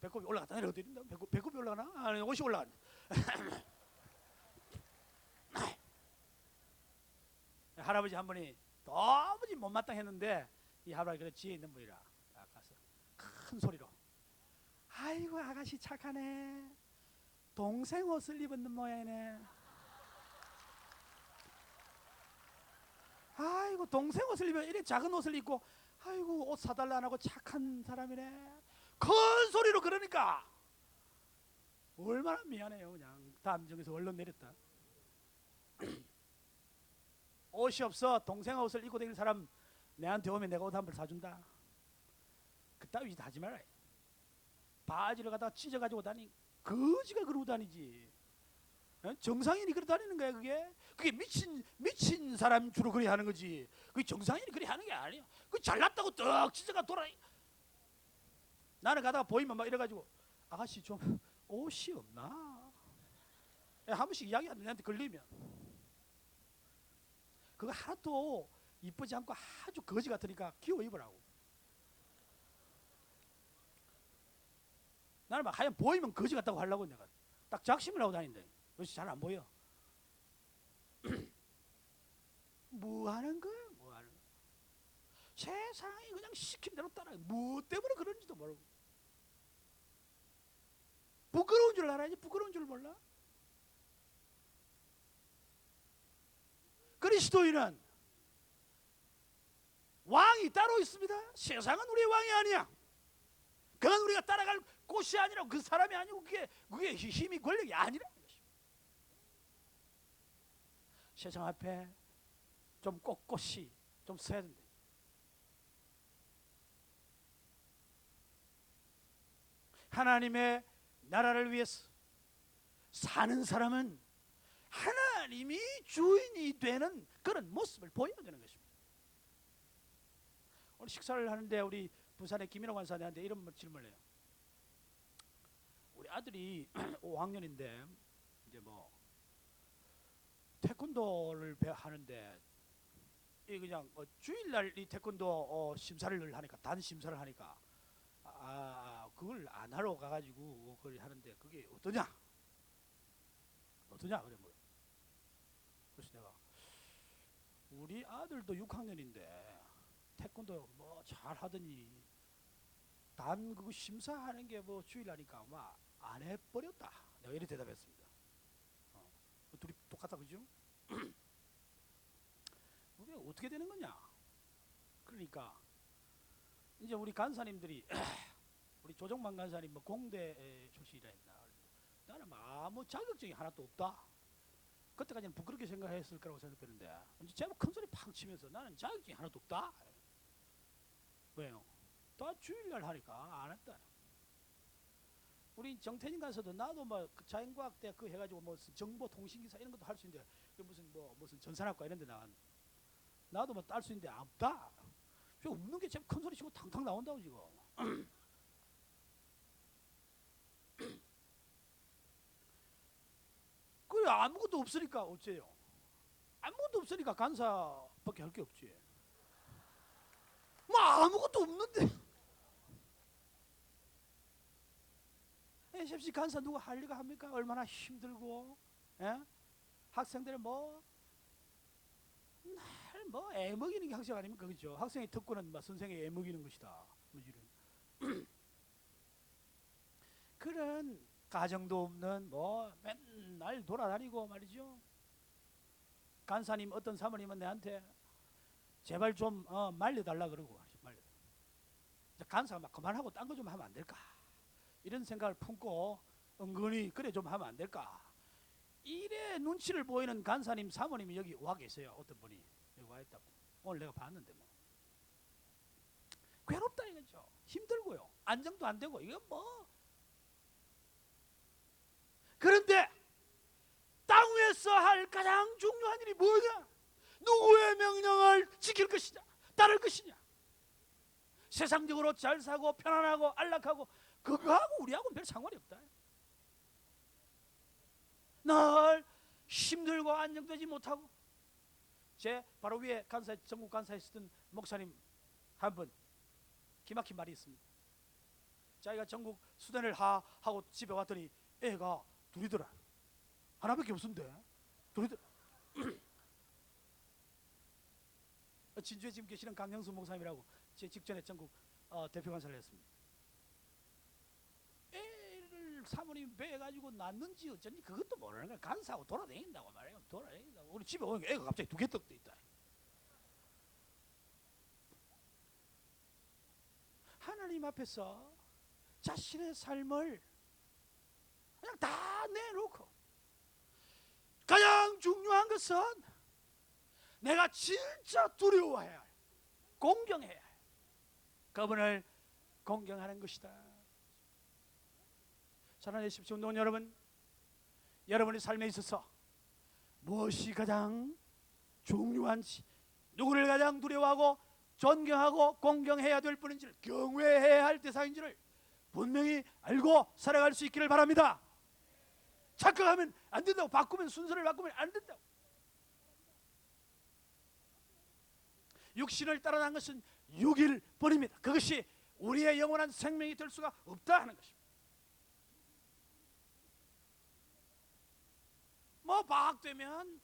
배꼽이 올라갔다 내려가다 배꼽이 올라가나? 아니 옷이 올라가네. 할아버지 한 분이 너무 못마땅했는데 이 할아버지 그 지혜 있는 분이라 가서 큰 소리로 아이고 아가씨 착하네. 동생 옷을 입은 모양이네. 아이고 동생 옷을 입으면 이래 작은 옷을 입고 아이고 옷 사달라 안 하고 착한 사람이네. 큰 소리로 그러니까 얼마나 미안해요. 그냥 담정에서 얼른 내렸다. 옷이 없어 동생 옷을 입고 다니는 사람 내한테 오면 내가 옷 한 벌 사준다. 그따위 짓 하지 말아요. 바지를 갖다가 찢어가지고 다니 거지가 그러고 다니지. 정상인이 그러고 다니는 거야. 그게 미친 사람 주로 그래 하는 거지. 그게 정상인이 그래 하는 게 아니야. 그 잘났다고 떡 찢어가 돌아. 나는 가다가 보이면 막 이래가지고 아가씨 좀 옷이 없나? 한 번씩 이야기하는데 내한테 걸리면 그거 하나도 이쁘지 않고 아주 거지 같으니까 끼워 입으라고. 나는 막 하얀 보이면 거지 같다고 하려고 내가 딱 작심을 하고 다닌다. 그것이 잘 안 보여. 뭐 하는 거야? 뭐 하는 거야? 세상이 그냥 시킨 대로 따라. 뭐 때문에 그런지도 모르고. 부끄러운 줄 알아야지. 부끄러운 줄 몰라. 그리스도인은 왕이 따로 있습니다. 세상은 우리의 왕이 아니야. 그건 우리가 따라갈 곳이 아니라 그 사람이 아니고 그게 힘이 권력이 아니라. 세상 앞에 좀 꼿꼿이 좀 서야 된다. 하나님의 나라를 위해서 사는 사람은 하나님이 주인이 되는 그런 모습을 보여야 되는 것입니다. 오늘 식사를 하는데 우리 부산의 김인호 관사한테 이런 질문을 해요. 우리 아들이 5학년인데 이제 뭐 태권도를 하는데 이 그냥 주일날 이 태권도 심사를 하니까 단 심사를 하니까 그걸 안 하러 가가지고 그걸 하는데 그게 어떠냐? 어떠냐? 그래 뭐. 그래서 내가 우리 아들도 6학년인데 태권도 뭐 잘하더니 단 그거 심사하는 게 뭐 주일하니까 막 안 해버렸다. 내가 이렇게 대답했습니다. 둘이 똑같다 그죠? 그게 어떻게 되는 거냐? 그러니까 이제 우리 간사님들이 우리 조정만 간사님 뭐 공대 출신이라 했나? 나는 뭐 아무 자격증이 하나도 없다. 그때까지는 부끄럽게 생각했을 거라고 생각했는데 이제 제가 큰 소리 팍 치면서 나는 자격증이 하나도 없다. 왜요? 다 주일날 하니까 안 했다. 우리 정태진 간사도 나도 뭐 자연과학대 그 해가지고 뭐 정보통신기사 이런 것도 할 수 있는데 무슨 전산학과 이런 데 나간 나도 뭐 딸 수 있는데 없다. 없는 게 제일 큰 소리 치고 탕탕 나온다고 지금. 그 아무것도 없으니까 어째요? 아무것도 없으니까 간사밖에 할 게 없지. 뭐 아무것도 없는데. SFC 간사 누가 할 리가 합니까? 얼마나 힘들고, 예? 학생들 뭐 애먹이는 게 학생 아닙니까? 그죠? 학생의 특권은 뭐 선생이 애먹이는 것이다. 뭐 이런. 그런 가정도 없는 뭐 맨날 돌아다니고 말이죠. 간사님 어떤 사모님은 내한테 제발 좀 말려달라 그러고 말려. 간사가 막 그만하고 딴 거 좀 하면 안 될까? 이런 생각을 품고 은근히 그래 좀 하면 안 될까? 이래 눈치를 보이는 간사님 사모님이 여기 와 계세요. 어떤 분이 여기 와 있다고. 오늘 내가 봤는데 뭐 괴롭다 이거죠. 힘들고요. 안정도 안 되고 이건 뭐. 그런데 땅 위에서 할 가장 중요한 일이 뭐냐? 누구의 명령을 지킬 것이냐? 따를 것이냐? 세상적으로 잘 사고 편안하고 안락하고 그거하고 우리하고는 별 상관이 없다. 늘 힘들고 안정되지 못하고 제 바로 위에 간사 전국 간사에 있었던 목사님 한 분 기막힌 말이 있습니다. 자기가 전국 수련을 하고 집에 왔더니 애가 둘이더라. 하나밖에 없었는데 둘이더라. 진주에 지금 계시는 강영수 목사님이라고 제 직전에 전국 대표 간사를 했습니다. 애를 사모님 배가지고 낳는지 어쩐지 그것도 모르는 거야. 간사하고 돌아다닌다고 말해요. 돌아다닌다고. 우리 집에 오니까 애가 갑자기 2개 떡 돼 있다. 하나님 앞에서 자신의 삶을 그냥 다 내놓고 가장 중요한 것은 내가 진짜 두려워해야 할, 공경해야 할 그분을 공경하는 것이다. 사랑하는 십시온동 여러분, 여러분의 삶에 있어서 무엇이 가장 중요한지, 누구를 가장 두려워하고 존경하고 공경해야 될 분인지를, 경외해야 할 대상인지를 분명히 알고 살아갈 수 있기를 바랍니다. 착각하면 안 된다고. 바꾸면 순서를 바꾸면 안 된다고. 육신을 따라 난 것은 육일 뿐입니다. 그것이 우리의 영원한 생명이 될 수가 없다 하는 것입니다. 뭐 방학되면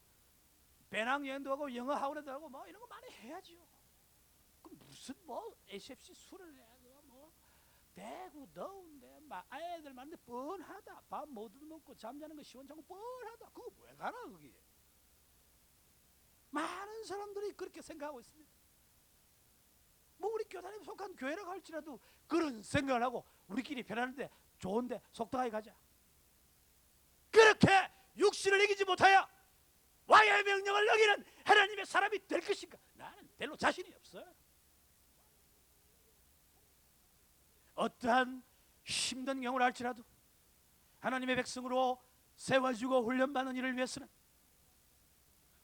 배낭여행도 하고 영어 학원에도 하고 뭐 이런 거 많이 해야죠. 그럼 무슨 뭐 SFC 술을 해야 뭐 대구 더운데 막 애들 만데 뻔하다. 밥 못 먹고 잠자는 거 시원찮고 뻔하다. 그거 왜 가나 거기. 많은 사람들이 그렇게 생각하고 있습니다. 뭐 우리 교단에 속한 교회라고 할지라도 그런 생각을 하고 우리끼리 편안한데 좋은데 속도하게 가자. 그렇게 육신을 이기지 못하여 왕의 명령을 어기는 하나님의 사람이 될 것인가? 나는 별로 자신이 없어요. 어떠한 힘든 경우를 할지라도 하나님의 백성으로 세워주고 훈련받는 일을 위해서는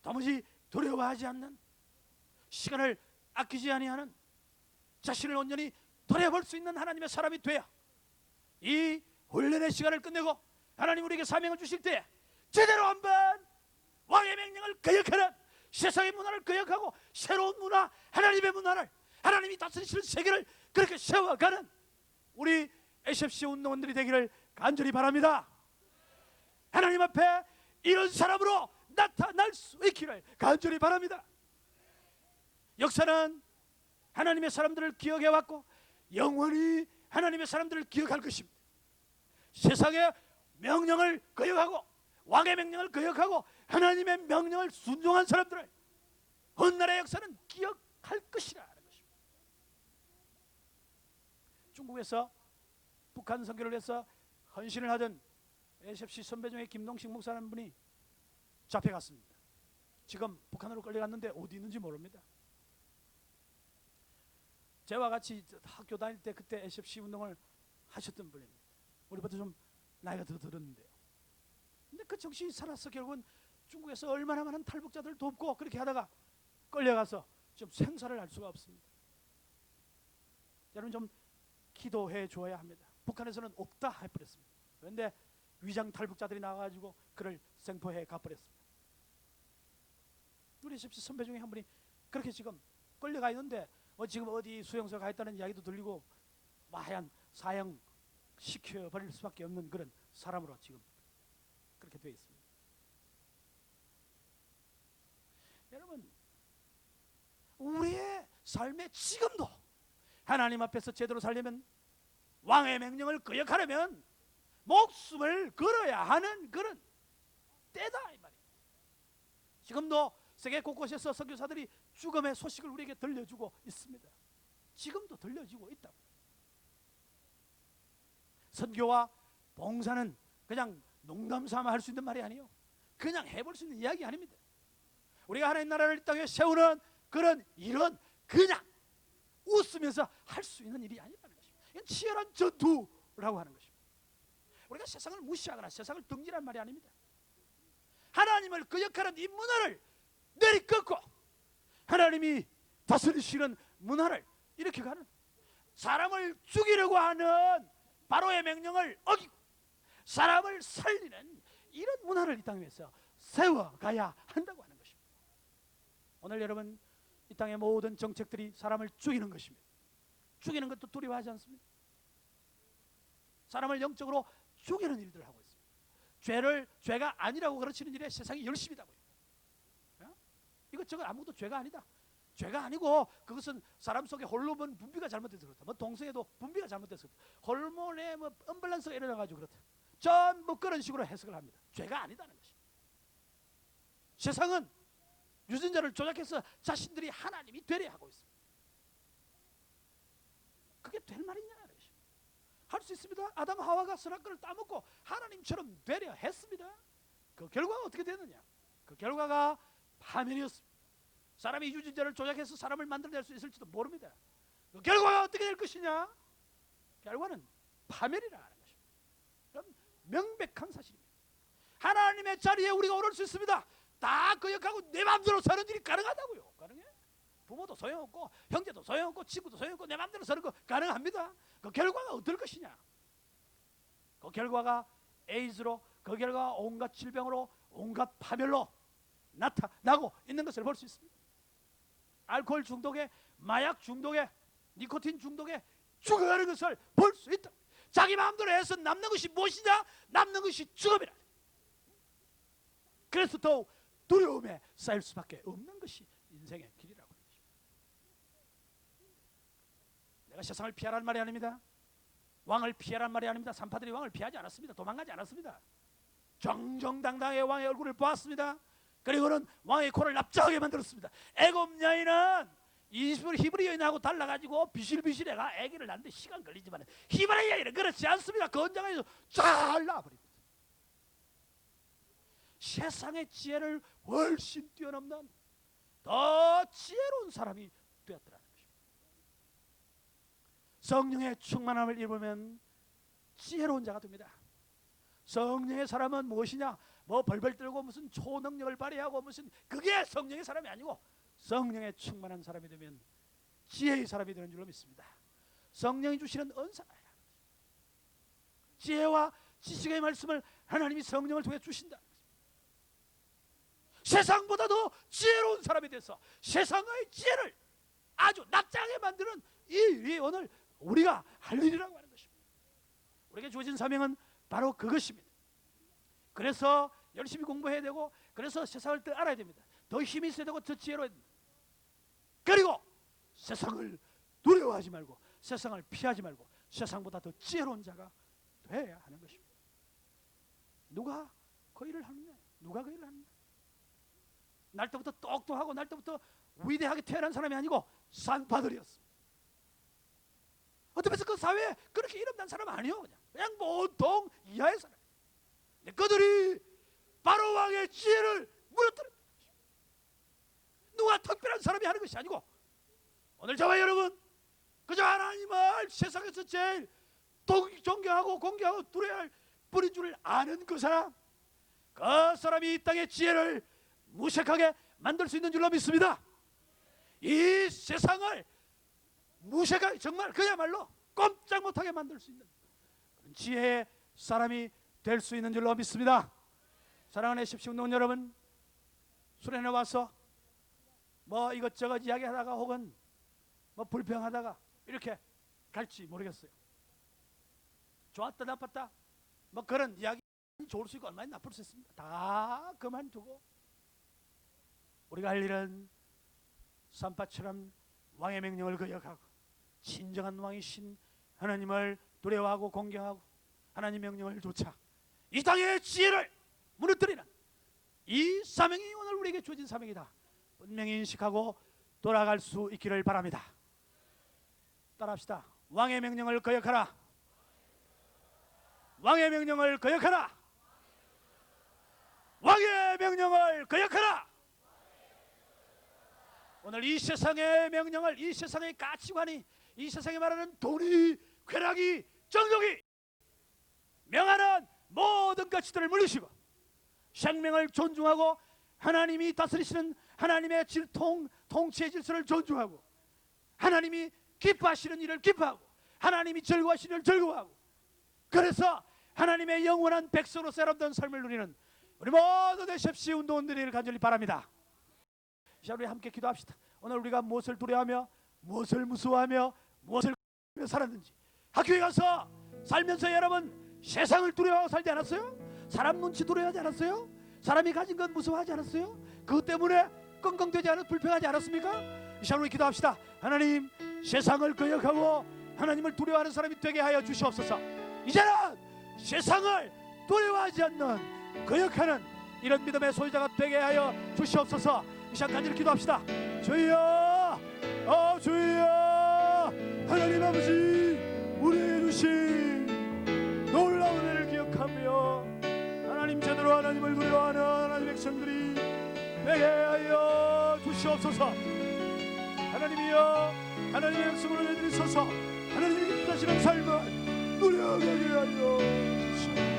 도무지 두려워하지 않는, 시간을 아끼지 아니하는, 자신을 온전히 돌아볼 수 있는 하나님의 사람이 돼야 이 훈련의 시간을 끝내고 하나님 우리에게 사명을 주실 때 제대로 한번 왕의 명령을 거역하는, 세상의 문화를 거역하고 새로운 문화, 하나님의 문화를, 하나님이 다스리시는 세계를 그렇게 세워가는 우리 SFC 운동원들이 되기를 간절히 바랍니다. 하나님 앞에 이런 사람으로 나타날 수 있기를 간절히 바랍니다. 역사는 하나님의 사람들을 기억해왔고 영원히 하나님의 사람들을 기억할 것입니다. 세상의 명령을 거역하고 왕의 명령을 거역하고 하나님의 명령을 순종한 사람들을 훗날의 역사는 기억할 것이라는 것입니다. 중국에서 북한 선교를 위해서 헌신을 하던 SFC 선배 중에 김동식 목사라는 분이 잡혀갔습니다. 지금 북한으로 끌려갔는데 어디 있는지 모릅니다. 저와 같이 학교 다닐 때 그때 SFC 운동을 하셨던 분입니다. 우리보다 좀 나이가 더 들었는데요. 근데 그 정신이 살아서 결국은 중국에서 얼마나 많은 탈북자들을 돕고 그렇게 하다가 끌려가서 좀 생사를 알 수가 없습니다. 여러분 좀 기도해 줘야 합니다. 북한에서는 없다 해버렸습니다. 그런데 위장 탈북자들이 나와가지고 그를 생포해 가버렸습니다. 우리 SFC 선배 중에 한 분이 그렇게 지금 끌려가 있는데 지금 어디 수용소에 가 있다는 이야기도 들리고 하얀 사형 시켜버릴 수밖에 없는 그런 사람으로 지금 그렇게 되어 있습니다. 여러분 우리의 삶에 지금도 하나님 앞에서 제대로 살려면 왕의 명령을 거역하려면 목숨을 걸어야 하는 그런 때다 이 말입니다. 지금도 세계 곳곳에서 선교사들이 죽음의 소식을 우리에게 들려주고 있습니다. 지금도 들려주고 있다고. 선교와 봉사는 그냥 농담 삼아 할 수 있는 말이 아니에요. 그냥 해볼 수 있는 이야기 아닙니다. 우리가 하나님 나라를 이 땅에 세우는 그런 일은 그냥 웃으면서 할 수 있는 일이 아니라는 것입니다. 이건 치열한 전투라고 하는 것입니다. 우리가 세상을 무시하거나 세상을 등지란 말이 아닙니다. 하나님을 거역하는 이 문화를 내리꺾고 하나님이 다스리시는 문화를 이렇게 가는 사람을 죽이려고 하는 바로의 명령을 어기고 사람을 살리는 이런 문화를 이 땅에서 세워가야 한다고 하는 것입니다. 오늘 여러분 이 땅의 모든 정책들이 사람을 죽이는 것입니다. 죽이는 것도 두려워하지 않습니다. 사람을 영적으로 죽이는 일들을 하고 있습니다. 죄가 아니라고 가르치는 일에 세상이 열심히 하고 있습니다. 이것저것 아무것도 죄가 아니다. 죄가 아니고 그것은 사람 속에 호르몬 분비가 잘못돼서 그렇다. 뭐 동성애도 분비가 잘못돼서 그렇다. 호르몬의 뭐 언밸런스가 일어나가지고 그렇다. 전부 그런 식으로 해석을 합니다. 죄가 아니다는 것입니다. 세상은 유전자를 조작해서 자신들이 하나님이 되려 하고 있습니다. 그게 될 말이냐는 것입니다. 할 수 있습니다. 아담 하와가 선악과를 따먹고 하나님처럼 되려 했습니다. 그 결과가 어떻게 되느냐? 그 결과가 파멸이었습니다. 사람이 유전자를 조작해서 사람을 만들어낼 수 있을지도 모릅니다. 그 결과가 어떻게 될 것이냐? 결과는 파멸이라는 것입니다. 그럼 명백한 사실입니다. 하나님의 자리에 우리가 오를 수 있습니다. 다 거역하고 내 마음대로 사는 일이 가능하다고요. 가능해? 부모도 소용없고 형제도 소용없고 친구도 소용없고 내 마음대로 사는 거 가능합니다. 그 결과가 어떨 것이냐? 그 결과가 에이즈로, 그 결과가 온갖 질병으로, 온갖 파멸로 나타나고 있는 것을 볼 수 있습니다. 알코올 중독에, 마약 중독에, 니코틴 중독에 죽어가는 것을 볼 수 있다. 자기 마음대로 해서 남는 것이 무엇이냐? 남는 것이 죽음이라. 그래서 더욱 두려움에 쌓일 수밖에 없는 것이 인생의 길이라고 하는 것입니다. 내가 세상을 피하라는 말이 아닙니다. 왕을 피하라는 말이 아닙니다. 산파들이 왕을 피하지 않았습니다. 도망가지 않았습니다. 정정당당하게 왕의 얼굴을 보았습니다. 그리고는 왕의 코를 납작하게 만들었습니다. 애굽 여인은 히브리 여인하고 달라가지고 비실비실해가 아기를 낳는데 시간 걸리지만 히브리 여인은 그렇지 않습니다. 건장해서 잘 낳아버립니다. 세상의 지혜를 훨씬 뛰어넘는 더 지혜로운 사람이 되었더라는 것입니다. 성령의 충만함을 입으면 지혜로운 자가 됩니다. 성령의 사람은 무엇이냐? 뭐 벌벌 떨고 무슨 초능력을 발휘하고 무슨 그게 성령의 사람이 아니고 성령의 충만한 사람이 되면 지혜의 사람이 되는 줄로 믿습니다. 성령이 주시는 은사가 지혜와 지식의 말씀을 하나님이 성령을 통해 주신다. 세상보다도 지혜로운 사람이 돼서 세상의 지혜를 아주 납작하게 만드는 이 일이 오늘 우리가 할 일이라고 하는 것입니다. 우리에게 주어진 사명은 바로 그것입니다. 그래서 열심히 공부해야 되고, 그래서 세상을 더 알아야 됩니다. 더 힘이 있어야 되고, 더 지혜로워야 됩니다. 그리고 세상을 두려워하지 말고, 세상을 피하지 말고, 세상보다 더 지혜로운 자가 돼야 하는 것입니다. 누가 그 일을 하느냐? 누가 그 일을 하느냐? 날 때부터 똑똑하고 날 때부터 위대하게 태어난 사람이 아니고 산파들이었습니다. 어떻게 해서 그 사회에 그렇게 이름난 사람 아니요. 그냥 보통 이하의 사람. 그들이 바로 왕의 지혜를 무너뜨렸다. 누가 특별한 사람이 하는 것이 아니고, 오늘 저와 여러분 그저 하나님을 세상에서 제일 존경하고 공경하고 두려워할 뿐인 줄 아는 그 사람, 그 사람이 이 땅의 지혜를 무색하게 만들 수 있는 줄로 믿습니다. 이 세상을 무색하게, 정말 그야말로 꼼짝 못하게 만들 수 있는 그런 지혜의 사람이 될 수 있는 줄로 믿습니다. 사랑하는 십시운동 여러분, 수련회 와서 뭐 이것저것 이야기하다가 혹은 뭐 불평하다가 이렇게 갈지 모르겠어요. 좋았다 나빴다 뭐 그런 이야기 좋을 수 있고 얼마나 나쁠 수 있습니다. 다 그만두고 우리가 할 일은 산파처럼 왕의 명령을 거역하고, 진정한 왕이신 하나님을 두려워하고 공경하고, 하나님 명령을 쫓아 이 땅의 지혜를 무너뜨리는 이 사명이 오늘 우리에게 주어진 사명이다, 분명히 인식하고 돌아갈 수 있기를 바랍니다. 따라합시다. 왕의 명령을 거역하라. 왕의 명령을 거역하라. 왕의 명령을 거역하라. 오늘 이 세상의 명령을, 이 세상의 가치관이, 이 세상에 말하는 돈이, 쾌락이, 정욕이 명하는 모든 가치들을 물리시고 생명을 존중하고, 하나님이 다스리시는 하나님의 통치의 질서를 존중하고, 하나님이 기뻐하시는 일을 기뻐하고, 하나님이 즐거워하시는 일을 즐거워하고, 그래서 하나님의 영원한 백성으로서 여러분들 삶을 누리는 우리 모두 되십시오. 운동원들을 간절히 바랍니다. 자, 우리 함께 기도합시다. 오늘 우리가 무엇을 두려워하며, 무엇을 무서워하며, 무엇을 살았는지, 학교에 가서 살면서 여러분 세상을 두려워하고 살지 않았어요? 사람 눈치 두려워하지 않았어요? 사람이 가진 건 무서워하지 않았어요? 그것 때문에 끙끙대지 않았, 불평하지 않았습니까? 이 시간 우리 기도합시다. 하나님, 세상을 거역하고 하나님을 두려워하는 사람이 되게 하여 주시옵소서. 이제는 세상을 두려워하지 않는, 거역하는 이런 믿음의 소유자가 되게 하여 주시옵소서. 이 시간 간절히 기도합시다. 주여, 주여, 하나님 아버지, 우리에게 주신 놀라운 은혜를 기억하며 하나님 제대로 하나님을 두려워하는 하나님 백성들이 되게 하여 주시옵소서. 하나님이여, 하나님의 백성으로 내드리소서. 하나님이 기뻐하시는 삶을 누려가게 하여 주시옵소서.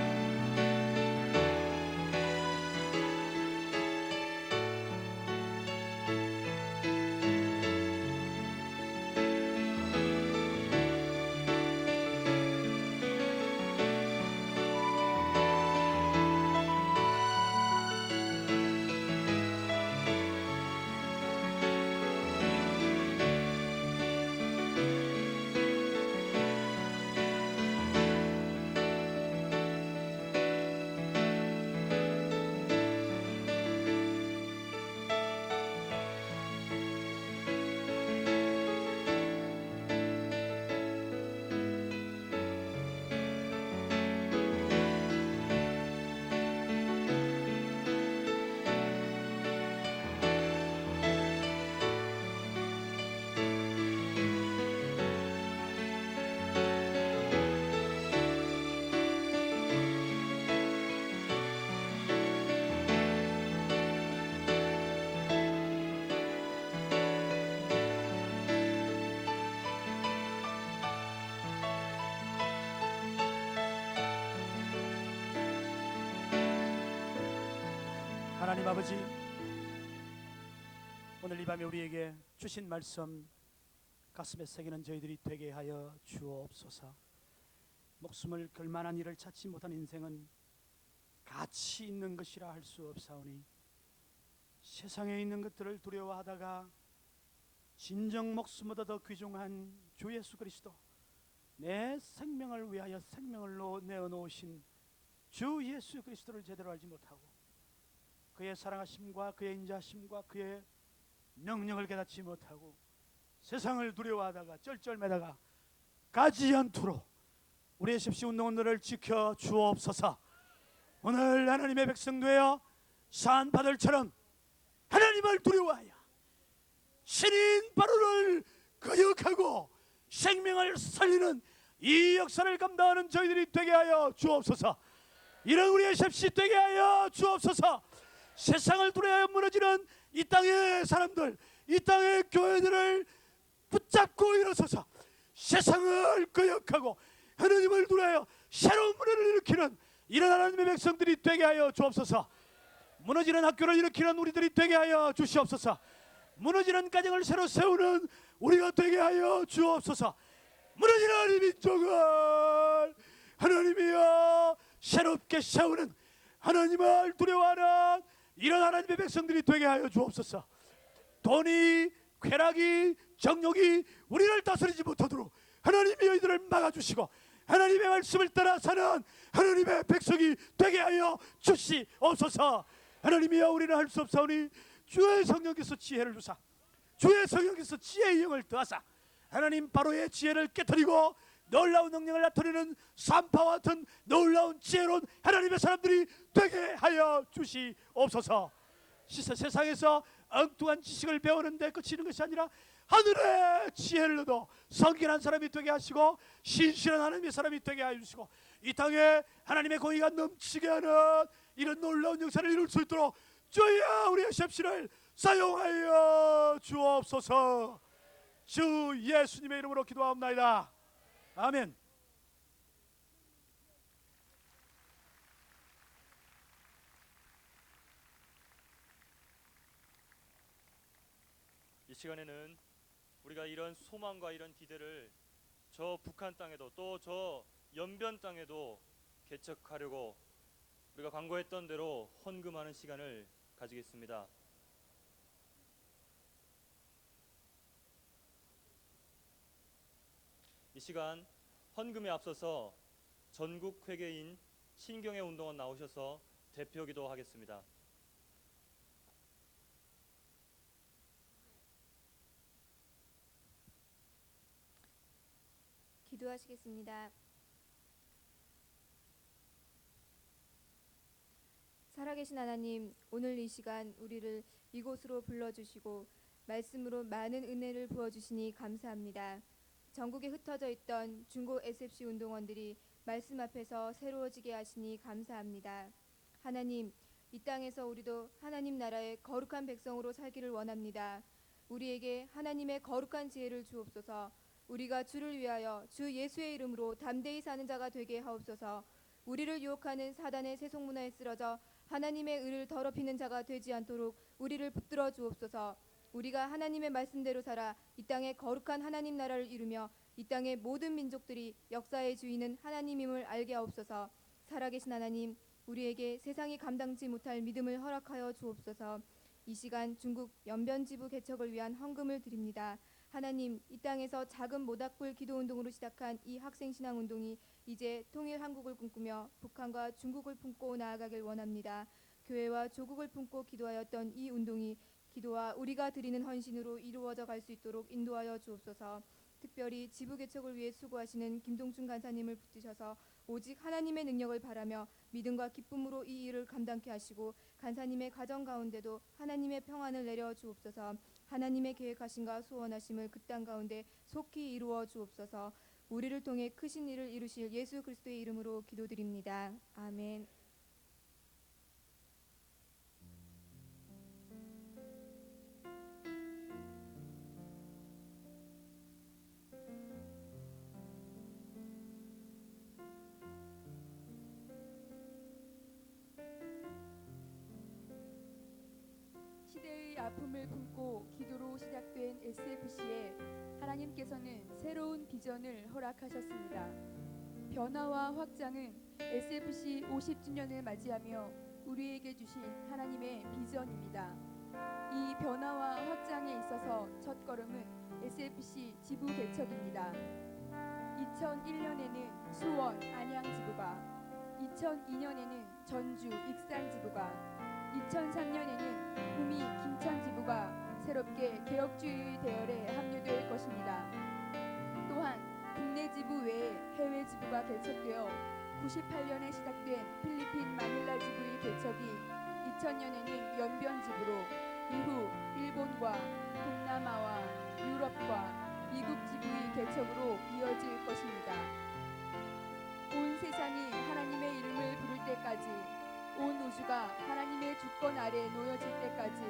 하나님 아버지, 오늘 이 밤에 우리에게 주신 말씀 가슴에 새기는 저희들이 되게 하여 주옵소서. 목숨을 걸 만한 일을 찾지 못한 인생은 가치 있는 것이라 할 수 없사오니, 세상에 있는 것들을 두려워하다가 진정 목숨보다 더 귀중한 주 예수 그리스도, 내 생명을 위하여 생명을 내어놓으신 주 예수 그리스도를 제대로 알지 못하고 그의 사랑하심과 그의 인자하심과 그의 명령을 깨닫지 못하고 세상을 두려워하다가 쩔쩔매다가 가지 않도록 우리의 십시 운동원들을 지켜 주옵소서. 오늘 하나님의 백성 되어 산바들처럼 하나님을 두려워하여 신인 바로를 거역하고 생명을 살리는 이 역사를 감당하는 저희들이 되게 하여 주옵소서. 이런 우리의 십시 되게 하여 주옵소서. 세상을 두려워하여 무너지는 이 땅의 사람들, 이 땅의 교회들을 붙잡고 일어서서 세상을 거역하고 하나님을 두려워하여 새로운 문화를 일으키는 이런 하나님의 백성들이 되게 하여 주옵소서. 무너지는 학교를 일으키는 우리들이 되게 하여 주시옵소서. 무너지는 가정을 새로 세우는 우리가 되게 하여 주옵소서. 무너지는 이 민족을 하나님이여 새롭게 세우는 하나님을 두려워하는 이런 하나님의 백성들이 되게 하여 주옵소서. 돈이, 쾌락이, 정욕이 우리를 다스리지 못하도록 하나님이 이들을 막아주시고 하나님의 말씀을 따라 사는 하나님의 백성이 되게 하여 주시옵소서. 하나님이여 우리는 할 수 없사오니 주의 성령께서 지혜를 주사 주의 성령께서 지혜의 영을 더하사 하나님 바로의 지혜를 깨뜨리고 놀라운 능력을 나타내는 산파와 같은 놀라운 지혜로운 하나님의 사람들이 되게 하여 주시옵소서. 세상에서 엉뚱한 지식을 배우는데 그치는 것이 아니라 하늘의 지혜를 얻어 성결한 사람이 되게 하시고 신실한 하나님의 사람이 되게 하여 주시고 이 땅에 하나님의 공의가 넘치게 하는 이런 놀라운 역사를 이룰 수 있도록 주여 우리의 십시를 사용하여 주옵소서. 주 예수님의 이름으로 기도하옵나이다. 아멘. 이 시간에는 우리가 이런 소망과 이런 기대를 저 북한 땅에도 또 저 연변 땅에도 개척하려고 우리가 광고했던 대로 헌금하는 시간을 가지겠습니다. 이 시간 헌금에 앞서서 전국 회계인 신경의 운동원 나오셔서 대표 기도하겠습니다. 기도하시겠습니다. 살아계신 하나님, 오늘 이 시간 우리를 이곳으로 불러주시고 말씀으로 많은 은혜를 부어주시니 감사합니다. 전국에 흩어져 있던 중고 SFC 운동원들이 말씀 앞에서 새로워지게 하시니 감사합니다. 하나님, 이 땅에서 우리도 하나님 나라의 거룩한 백성으로 살기를 원합니다. 우리에게 하나님의 거룩한 지혜를 주옵소서. 우리가 주를 위하여 주 예수의 이름으로 담대히 사는 자가 되게 하옵소서. 우리를 유혹하는 사단의 세속 문화에 쓰러져 하나님의 의를 더럽히는 자가 되지 않도록 우리를 붙들어 주옵소서. 우리가 하나님의 말씀대로 살아 이 땅에 거룩한 하나님 나라를 이루며 이 땅의 모든 민족들이 역사의 주인은 하나님임을 알게 하옵소서. 살아계신 하나님, 우리에게 세상이 감당치 못할 믿음을 허락하여 주옵소서. 이 시간 중국 연변지부 개척을 위한 헌금을 드립니다. 하나님, 이 땅에서 작은 모닥불 기도운동으로 시작한 이 학생신앙운동이 이제 통일 한국을 꿈꾸며 북한과 중국을 품고 나아가길 원합니다. 교회와 조국을 품고 기도하였던 이 운동이 기도와 우리가 드리는 헌신으로 이루어져 갈 수 있도록 인도하여 주옵소서. 특별히 지부 개척을 위해 수고하시는 김동춘 간사님을 붙드셔서 오직 하나님의 능력을 바라며 믿음과 기쁨으로 이 일을 감당케 하시고 간사님의 가정 가운데도 하나님의 평안을 내려 주옵소서. 하나님의 계획하심과 소원하심을 그 땅 가운데 속히 이루어 주옵소서. 우리를 통해 크신 일을 이루실 예수 그리스도의 이름으로 기도드립니다. 아멘. 시대의 아픔을 품고 기도로 시작된 SFC에 하나님께서는 새로운 비전을 허락하셨습니다. 변화와 확장은 SFC 50주년을 맞이하며 우리에게 주신 하나님의 비전입니다. 이 변화와 확장에 있어서 첫걸음은 SFC 지부 개척입니다. 2001년에는 수원 안양지부가, 2002년에는 전주 익산지부가, 2003년에는 구미 김천지부가 새롭게 개혁주의 대열에 합류될 것입니다. 또한 국내 지부 외에 해외 지부가 개척되어 98년에 시작된 필리핀 마닐라 지부의 개척이 2000년에는 연변 지부로, 이후 일본과 동남아와 유럽과 미국 지부의 개척으로 이어질 것입니다. 온 세상이 하나님의 이름을 부를 때까지, 온 우주가 하나님의 주권 아래 놓여질 때까지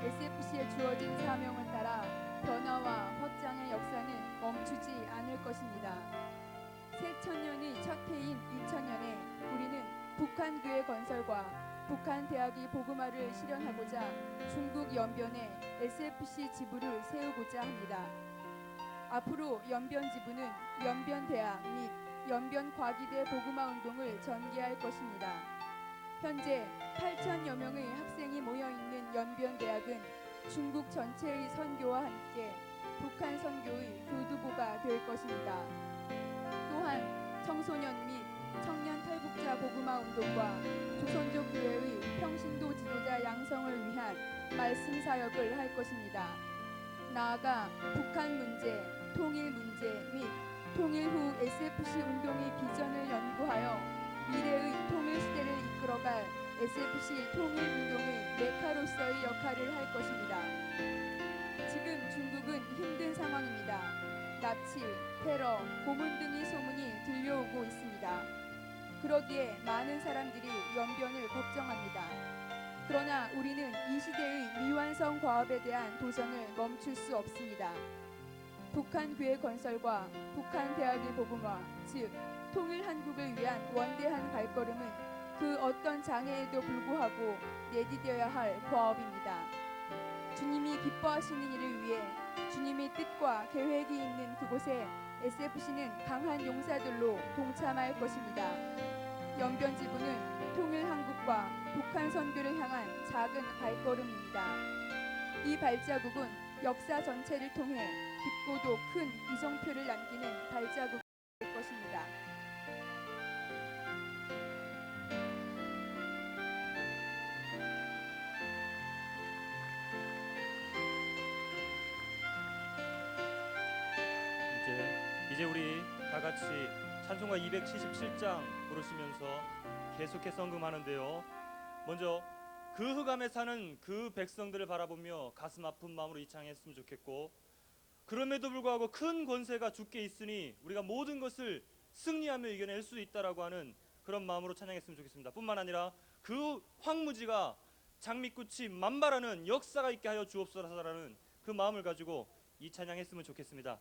SFC에 주어진 사명을 따라 변화와 확장의 역사는 멈추지 않을 것입니다. 새 천년의 첫 해인 2000년에 우리는 북한교회 건설과 북한대학의 복음화를 실현하고자 중국 연변에 SFC 지부를 세우고자 합니다. 앞으로 연변 지부는 연변대학 및 연변과기대 복음화 운동을 전개할 것입니다. 현재 8천여 명의 학생이 모여있는 연변대학은 중국 전체의 선교와 함께 북한 선교의 교두보가 될 것입니다. 또한 청소년 및 청년 탈북자 복음화 운동과 조선족 교회의 평신도 지도자 양성을 위한 말씀 사역을 할 것입니다. 나아가 북한 문제, 통일 문제 및 통일 후 SFC 운동의 비전을 연구하여 미래의 통일 시대를 이끌어갈 SFC 통일 운동의 메카로서의 역할을 할 것입니다. 지금 중국은 힘든 상황입니다. 납치, 테러, 고문 등의 소문이 들려오고 있습니다. 그러기에 많은 사람들이 연변을 걱정합니다. 그러나 우리는 이 시대의 미완성 과업에 대한 도전을 멈출 수 없습니다. 북한 교회 건설과 북한 대학의 복음화, 즉 통일 한국을 위한 원대한 발걸음은 그 어떤 장애에도 불구하고 내디뎌야 할 과업입니다. 주님이 기뻐하시는 일을 위해 주님의 뜻과 계획이 있는 그곳에 SFC는 강한 용사들로 동참할 것입니다. 연변 지부는 통일 한국과 북한 선교를 향한 작은 발걸음입니다. 이 발자국은 역사 전체를 통해 깊고도 큰 이정표를 남기는 발자국이 될 것입니다. 이제 우리 다 같이 찬송가 277장 부르시면서 계속해서 헌금하는데요. 먼저 그 흑암에 사는 그 백성들을 바라보며 가슴 아픈 마음으로 이 찬양했으면 좋겠고, 그럼에도 불구하고 큰 권세가 주께 있으니 우리가 모든 것을 승리하며 이겨낼 수 있다라고 하는 그런 마음으로 찬양했으면 좋겠습니다. 뿐만 아니라 그 황무지가 장미꽃이 만발하는 역사가 있게 하여 주옵소서라는 그 마음을 가지고 이 찬양했으면 좋겠습니다.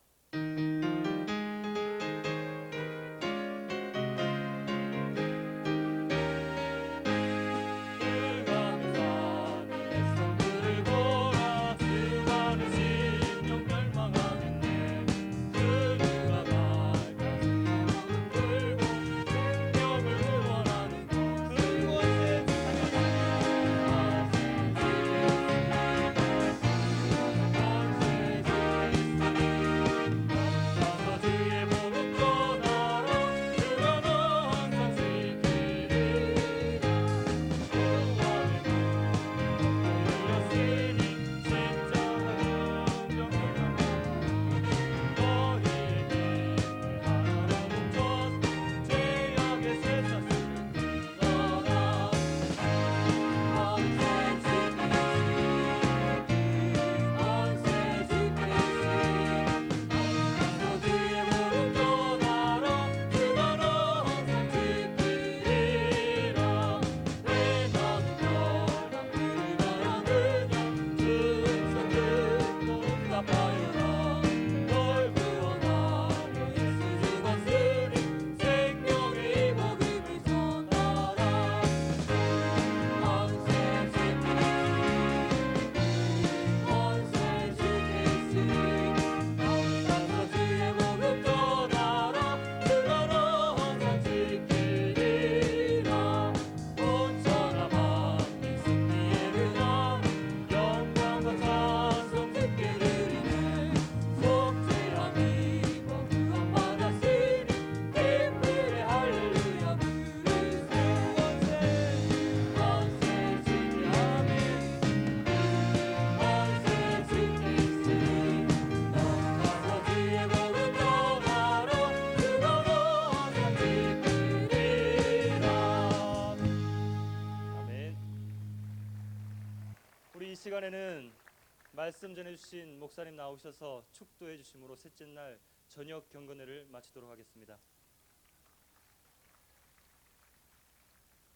말씀 전해주신 목사님 나오셔서 축도해 주심으로 셋째 날 저녁 경건회를 마치도록 하겠습니다.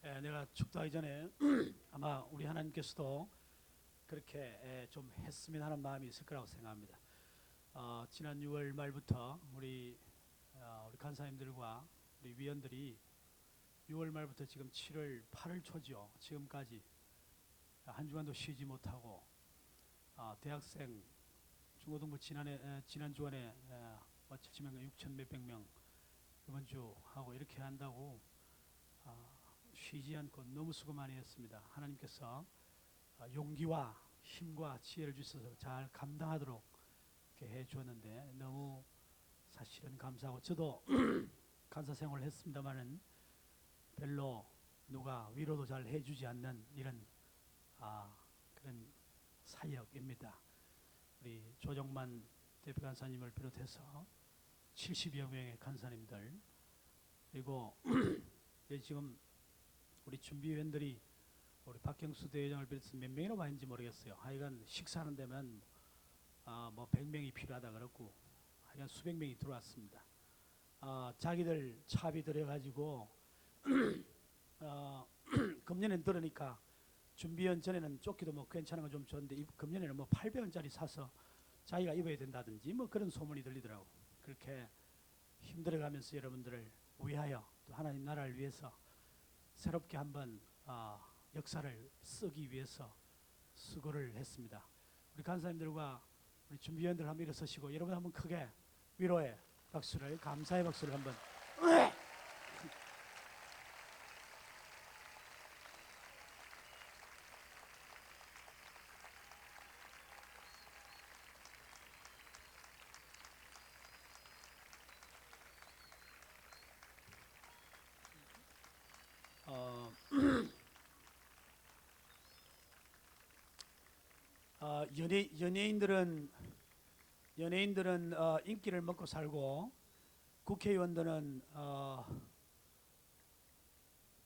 내가 축도하기 전에 아마 우리 하나님께서도 그렇게 좀 했으면 하는 마음이 있을 거라고 생각합니다. 지난 6월 말부터 우리 간사님들과 우리 위원들이 6월 말부터 지금 7월 8월 초죠. 지금까지 한 주간도 쉬지 못하고 대학생 중고등부 지난 주간에 7,000명, 6천 몇백 명 이번 주 하고 이렇게 한다고 쉬지 않고 너무 수고 많이 했습니다. 하나님께서 용기와 힘과 지혜를 주셔서 잘 감당하도록 이렇게 해 주었는데 너무 사실은 감사하고 저도 간사 생활을 했습니다만은 별로 누가 위로도 잘 해주지 않는 이런 그런 사역입니다. 우리 조정만 대표 간사님을 비롯해서 70여 명의 간사님들 그리고 지금 우리 준비위원들이 우리 박경수 대회장을 비롯해서 몇 명이나 왔는지 모르겠어요. 하여간 식사하는 데면 뭐 100명이 필요하다 그랬고 하여간 수백 명이 들어왔습니다. 자기들 차비 들여가지고 금년엔 들으니까 준비위원 전에는 조끼도 뭐 괜찮은 거 좀 줬는데 금년에는 뭐 800원짜리 사서 자기가 입어야 된다든지 뭐 그런 소문이 들리더라고. 그렇게 힘들어가면서 여러분들을 위하여 또 하나님 나라를 위해서 새롭게 한번 역사를 쓰기 위해서 수고를 했습니다. 우리 간사님들과 우리 준비위원들 한번 일어서시고 여러분 한번 크게 위로의 박수를 감사의 박수를 한번 연예인들은 인기를 먹고 살고 국회의원들은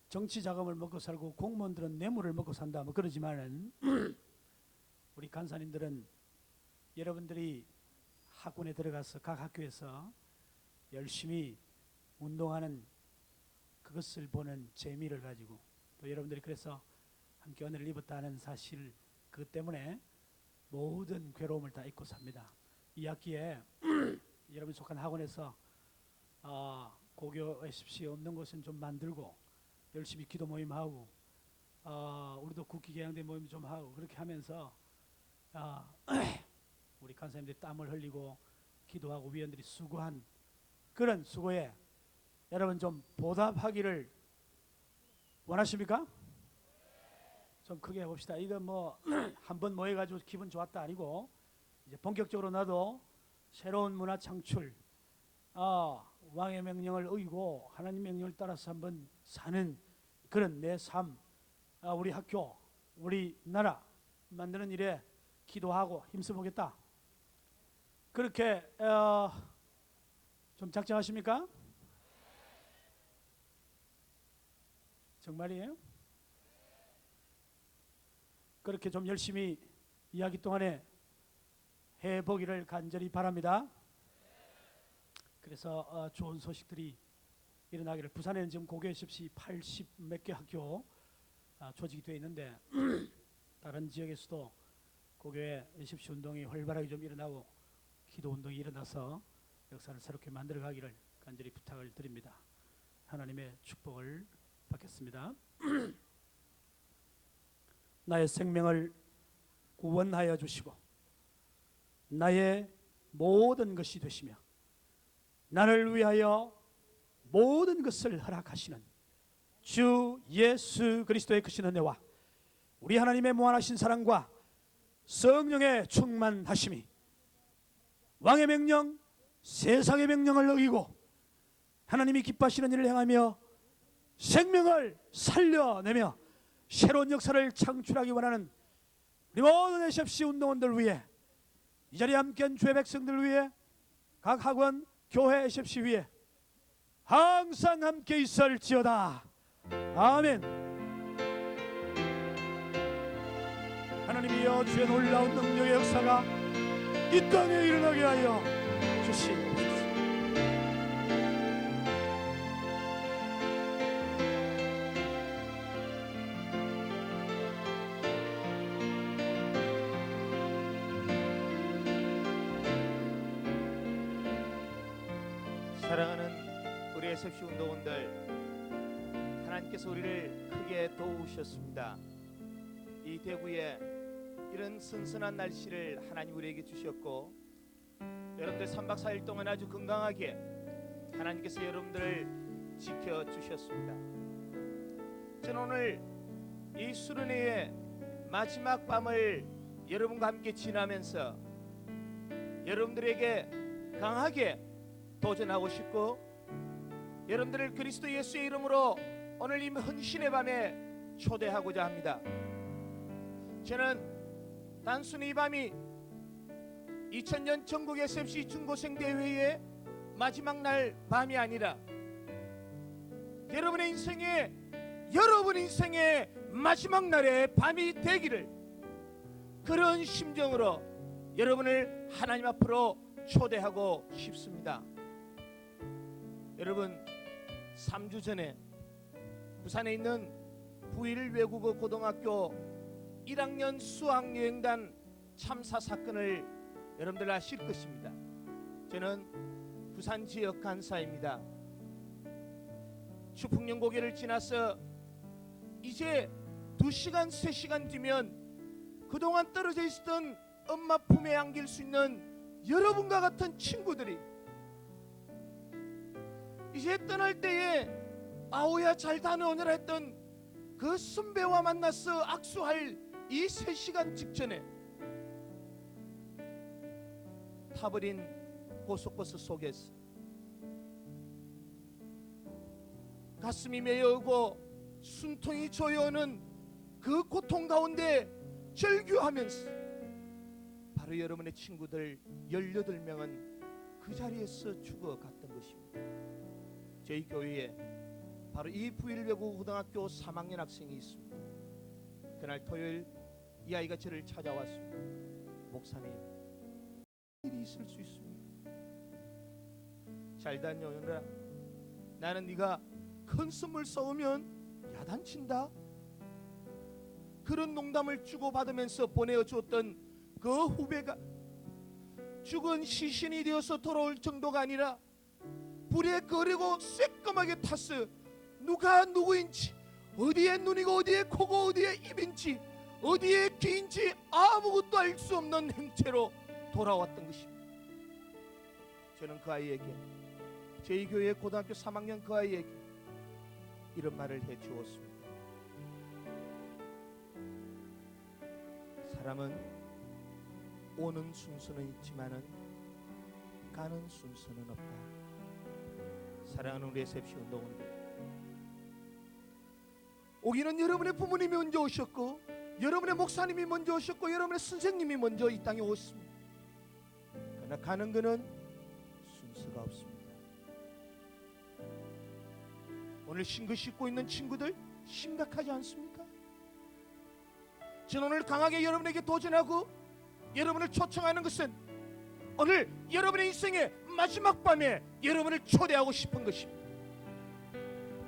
정치 자금을 먹고 살고 공무원들은 뇌물을 먹고 산다 뭐 그러지만은 우리 간사님들은 여러분들이 학군에 들어가서 각 학교에서 열심히 운동하는 그것을 보는 재미를 가지고 또 여러분들이 그래서 함께 은혜를 입었다는 사실 그것 때문에 모든 괴로움을 다 잊고 삽니다. 이 학기에 여러분 속한 학원에서 고교 SFC 없는 곳은 좀 만들고 열심히 기도 모임하고 우리도 국기개양대 모임 좀 하고 그렇게 하면서 우리 간사님들이 땀을 흘리고 기도하고 위원들이 수고한 그런 수고에 여러분 좀 보답하기를 원하십니까? 좀 크게 해봅시다. 이거 뭐 한번 모여가지고 기분 좋았다 아니고 이제 본격적으로 나도 새로운 문화 창출 왕의 명령을 의고 하나님 명령을 따라서 한번 사는 그런 내 삶 우리 학교 우리 나라 만드는 일에 기도하고 힘써보겠다. 그렇게 좀 작정하십니까? 정말이에요? 그렇게 좀 열심히 이야기 동안에 해보기를 간절히 바랍니다. 그래서 좋은 소식들이 일어나기를 부산에는 지금 고교 SFC 80 몇 개 학교 조직이 되어 있는데 다른 지역에서도 고교의 SFC 운동이 활발하게 좀 일어나고 기도 운동이 일어나서 역사를 새롭게 만들어가기를 간절히 부탁을 드립니다. 하나님의 축복을 받겠습니다. 나의 생명을 구원하여 주시고 나의 모든 것이 되시며 나를 위하여 모든 것을 허락하시는 주 예수 그리스도의 크신 은혜와 우리 하나님의 무한하신 사랑과 성령의 충만하심이 왕의 명령 세상의 명령을 어기고 하나님이 기뻐하시는 일을 행하며 생명을 살려내며 새로운 역사를 창출하기 원하는 우리 모든 SFC 운동원들 위해 이 자리에 함께한 주의 백성들 위해 각 학원 교회 SFC 위해 항상 함께 있을지어다. 아멘. 하나님이여 주의 놀라운 능력의 역사가 이 땅에 일어나게 하여 주시옵소서. 사랑하는 우리 SFC 운동원들, 하나님께서 우리를 크게 도우셨습니다. 이 대구에 이런 선선한 날씨를 하나님 우리에게 주셨고, 여러분들 3박 4일 동안 아주 건강하게 하나님께서 여러분들을 지켜주셨습니다. 저는 오늘 이 수련회의 마지막 밤을 여러분과 함께 지나면서 여러분들에게 강하게 도전하고 싶고, 여러분들을 그리스도 예수의 이름으로 오늘 이 헌신의 밤에 초대하고자 합니다. 저는 단순히 이 밤이 2000년 전국 SFC 중고생 대회의 마지막 날 밤이 아니라 여러분 인생의 마지막 날의 밤이 되기를, 그런 심정으로 여러분을 하나님 앞으로 초대하고 싶습니다. 여러분, 3주 전에 부산에 있는 부일 외국어 고등학교 1학년 수학여행단 참사 사건을 여러분들 아실 것입니다. 저는 부산 지역 간사입니다. 추풍령 고개를 지나서 이제 2시간 3시간 뒤면 그동안 떨어져 있었던 엄마 품에 안길 수 있는 여러분과 같은 친구들이 이제 떠날 때에 아오야 잘 다녀오느라 했던 그 선배와 만나서 악수할 이 3시간 직전에 타버린 고속버스 속에서 가슴이 메어오고 숨통이 조여오는 그 고통 가운데 절규하면서 바로 여러분의 친구들 18명은 그 자리에서 죽어갔던 것입니다. 저희 교회에 바로 이 부일외국 고등학교 3학년 학생이 있습니다. 그날 토요일 이 아이가 저를 찾아왔습니다. 목사님, 일이 있을 수 있습니까? 잘 다녀오느라 나는 네가 큰 선물 쏘면 야단친다, 그런 농담을 주고받으면서 보내어줬던 그 후배가 죽은 시신이 되어서 돌아올 정도가 아니라 불에 거리고 새까맣게 탔어. 누가 누구인지, 어디에 눈이고 어디에 코고 어디에 입인지 어디에 귀인지 아무것도 알 수 없는 행체로 돌아왔던 것입니다. 저는 그 아이에게, 저희 교회 고등학교 3학년 그 아이에게 이런 말을 해주었습니다. 사람은 오는 순서는 있지만은 가는 순서는 없다. 사랑하는 우리 SFC 운동원들, 오기는 여러분의 부모님이 먼저 오셨고, 여러분의 목사님이 먼저 오셨고, 여러분의 선생님이 먼저 이 땅에 오셨습니다. 그러나 가는 것은 순서가 없습니다. 오늘 신고 씻고 있는 친구들 심각하지 않습니까? 저는 오늘 강하게 여러분에게 도전하고 여러분을 초청하는 것은 오늘 여러분의 인생의 마지막 밤에 여러분을 초대하고 싶은 것입니다.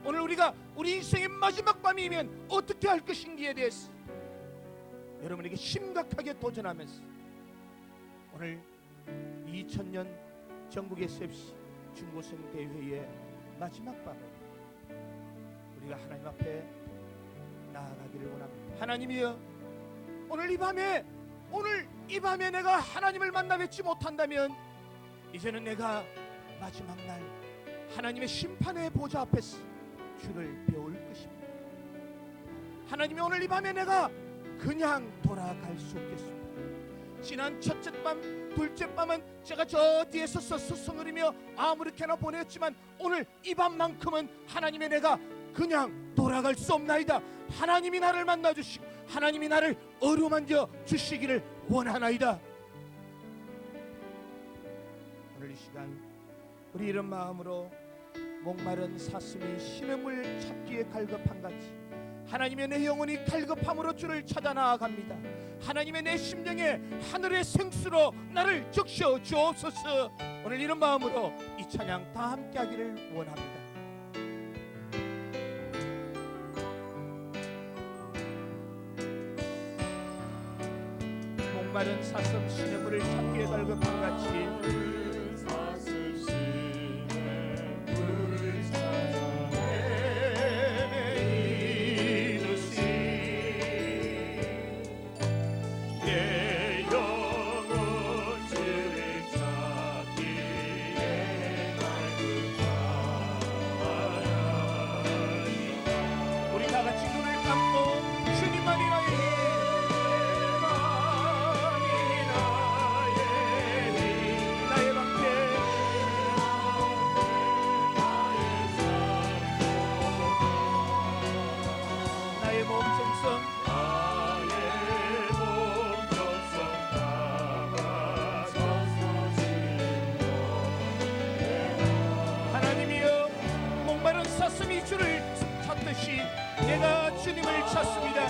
오늘 우리가 우리 인생의 마지막 밤이면 어떻게 할 것인지에 대해서 여러분에게 심각하게 도전하면서 오늘 2000년 전국 SFC 중고생 대회의 마지막 밤에 우리가 하나님 앞에 나아가기를 원합니다. 하나님이여, 오늘 이 밤에 내가 하나님을 만나 뵙지 못한다면 이제는 내가 마지막 날 하나님의 심판의 보좌 앞에서 주를 배울 것입니다. 하나님이 오늘 이 밤에 내가 그냥 돌아갈 수 없겠습니다. 지난 첫째 밤, 둘째 밤은 제가 저 뒤에 서서 스승을이며 아무렇게나 보냈지만 오늘 이 밤만큼은 하나님의 내가 그냥 돌아갈 수 없나이다. 하나님이 나를 만나주시고 하나님이 나를 어루만져 주시기를 원하나이다. 오늘 이 시간 우리 이런 마음으로 목마른 사슴이 신음을 찾기에 갈급한 같이 하나님의 내 영혼이 갈급함으로 주를 찾아 나아갑니다. 하나님의 내 심령에 하늘의 생수로 나를 적셔 주옵소서. 오늘 이런 마음으로 이 찬양 다 함께 하기를 원합니다. 목마른 사슴 시냇물을 찾기에 갈급함 같이 우리 다 같이 눈을 감고 주님만이 나의 나의 방패 나의 몸정성 하나님이여 목마른 사슴이 주를 찾듯이 내가 주님을 찾습니다.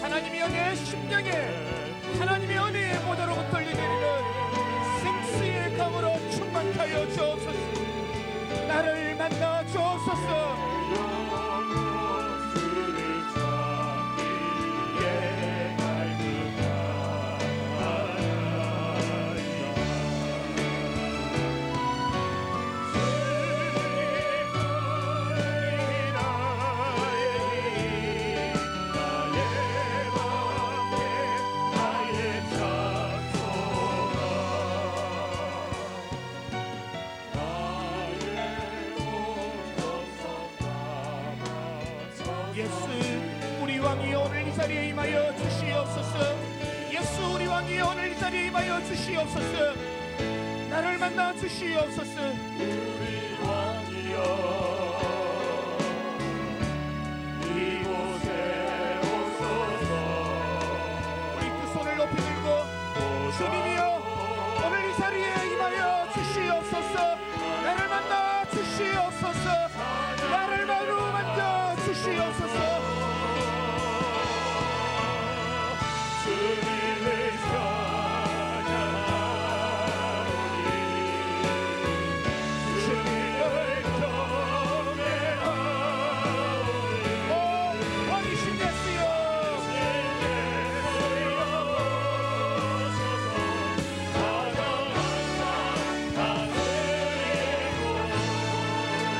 하나님이여 내 심령에 하나님의 은혜의 보다로 떨리내리는 생수의 강으로 충만케 하여 주옵소서. 나를 만나 주옵소서. 예수 우리 왕이여 오늘 이 자리에 임하여 주시옵소서. 예수 우리 왕이여 오늘 이 자리에 임하여 주시옵소서. 나를 만나 주시옵소서. 우리 왕이여 이곳에 오소서. 우리 두 손을 높이 들고 주님이여 오늘 이 자리에 임하여 주시옵소서. 나를 만나 주시옵소서. 나를 마루 만져 주시옵소서. 주님을 주님을 경외하오니 오 왕이신 예수여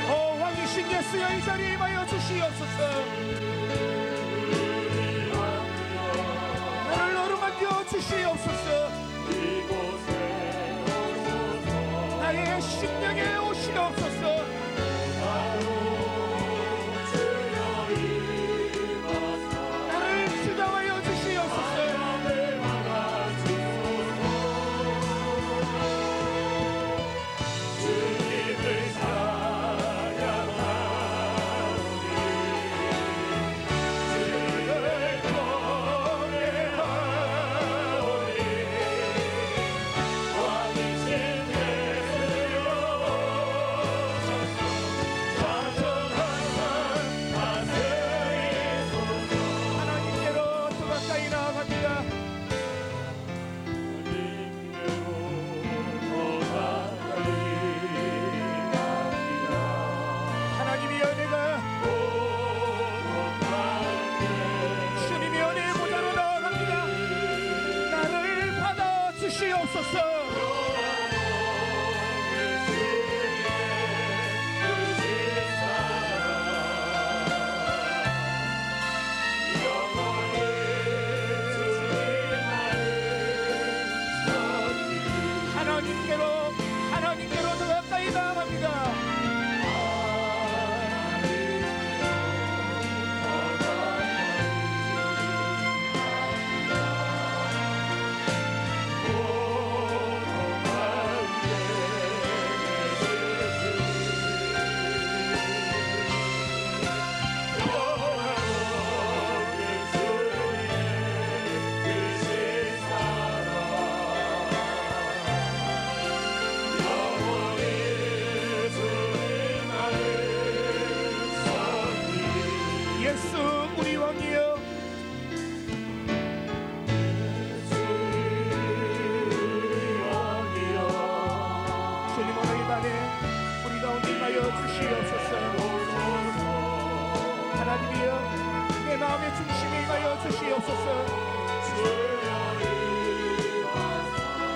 오 왕이신 예수여 이 자리에 임하여 주시옵소서. 나를 어루만져 주시옵소서. 나의 심령에 오시옵소서. 나를 주장하여 주시옵소서. 주시옵소서. 하나님이여 내 마음의 중심에 임하여 주시옵소서.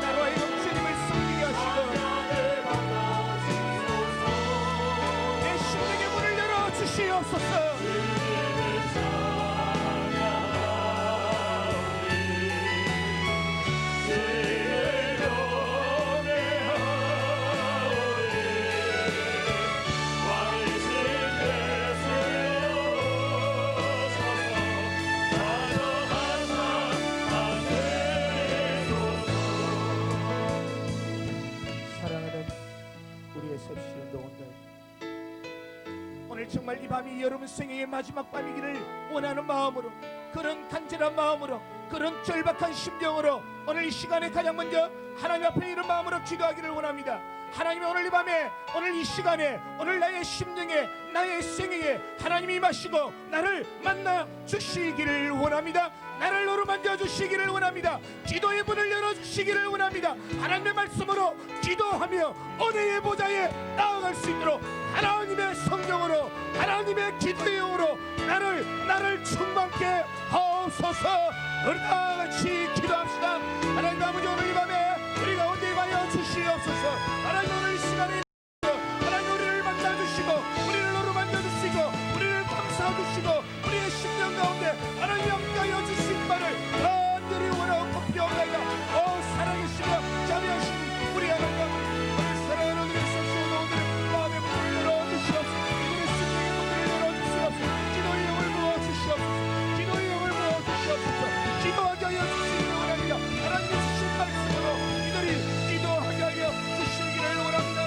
나로 하여금 주님을 섬기게 하시고 내 심령의 문을 열어 주시옵소서. 사랑하는 우리의 셉시 운동원들, 오늘 정말 이 밤이 여러분 생애의 마지막 밤이기를 원하는 마음으로, 그런 간절한 마음으로, 그런 절박한 심정으로 오늘 이 시간에 가장 먼저 하나님 앞에 이런 마음으로 기도하기를 원합니다. 하나님이 오늘 이 밤에, 오늘 이 시간에, 오늘 나의 심령에, 나의 생애에 하나님이 임하시고 나를 만나 주시기를 원합니다. 나를 어루만져 주시기를 원합니다. 기도의 문을 열어주시기를 원합니다. 하나님의 말씀으로 기도하며 은혜의 보좌에 나아갈 수 있도록 하나님의 성령으로, 하나님의 기도의 영으로 나를 충만케 하옵소서. 우리 다 같이 기도합시다. 하나님 아버지, 오늘 이 밤에 우리 가운데 임하여 주시옵소서. 하나님 오늘 이 시간에 하나님 우리를 만나주시고 우리를 어루만져주시고 우리를 감싸주시고 우리의 심령 가운데 하나님 함께하여 주신 바를 간절히 원하고 급피하옵나이다. 살아계시며 자비하신 우리 하나님 아버지, 오늘 사랑하는 우리 성수의 노들의 마음의 문을 열어주시옵소서. 우리 심령의 문을 열어주시옵소서. 기도의 영을 부어주시옵소서. 기도의 영을 부어주시옵소서. 기도하게 하여 주시기를 원합니다. 하나님의 주신 말씀으로 이들이 기도하게 하여 주시기를 원합니다.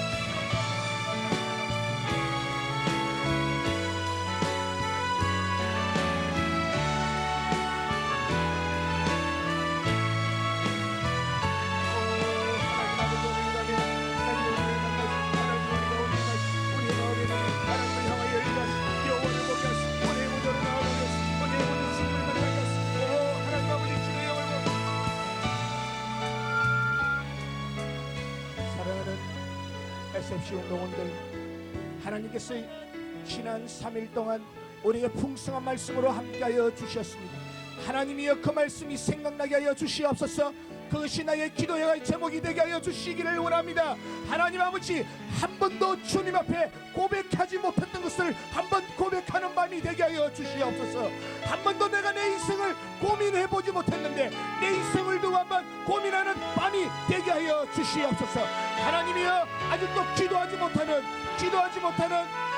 SFC 운동원들, 하나님께서 지난 3일 동안 우리에게 풍성한 말씀으로 함께하여 주셨습니다. 하나님이여 그 말씀이 생각나게 하여 주시옵소서. 그것이 나의 기도의 제목이 되게 하여 주시기를 원합니다. 하나님 아버지, 한 번도 주님 앞에 고백하지 못했던 것을 한 번 고백하는 밤이 되게 하여 주시옵소서. 한 번도 내가 내 인생을 고민해보지 못했는데 내 인생을 두고 한번 고민하는 밤이 되게 하여 주시옵소서. 하나님이여 아직도 기도하지 못하는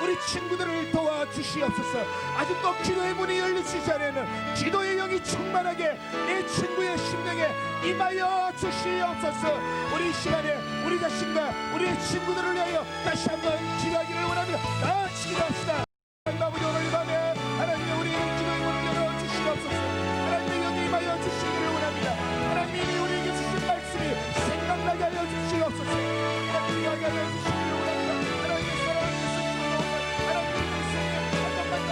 우리 친구들을 도와주시옵소서. 아직도 기도의 문이 열리지 않에는 기도의 영이 충만하게 내 친구의 심령에 임하여 주시옵소서. 우리 이 시간에 우리 자신과 우리의 친구들을 위하여 다시 한번 기도하기를 원합니다. 다 같이 기도합시다. 하나님 아버지, 오늘 이 밤에 하나님의 우리 기도의 문을 열어주시옵소서. 하나님의 영이 임하여 주시기를 원합니다. 하나님이 우리에게 주신 말씀이 생각나게 하여 주시옵소서. 기도하게 하여 주시기를 원합니다. 하나님의 사랑을 주시옵소서. 하나님의 말씀에 한 번만 더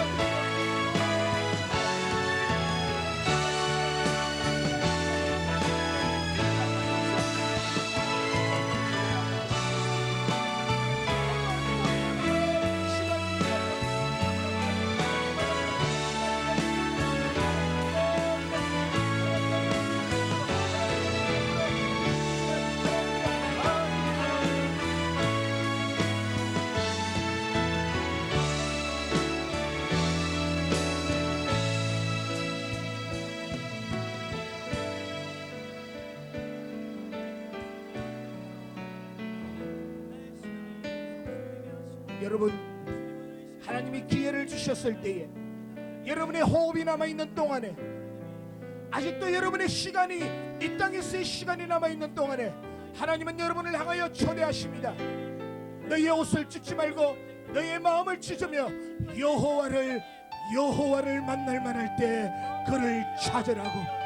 여러분, 하나님이 기회를 주셨을 때에 여러분의 호흡이 남아있는 동안에, 아직도 여러분의 시간이 이 땅에서의 시간이 남아있는 동안에 하나님은 여러분을 향하여 초대하십니다. 너희의 옷을 찢지 말고 너희의 마음을 찢으며 여호와를 만날 만할 때 그를 찾으라고.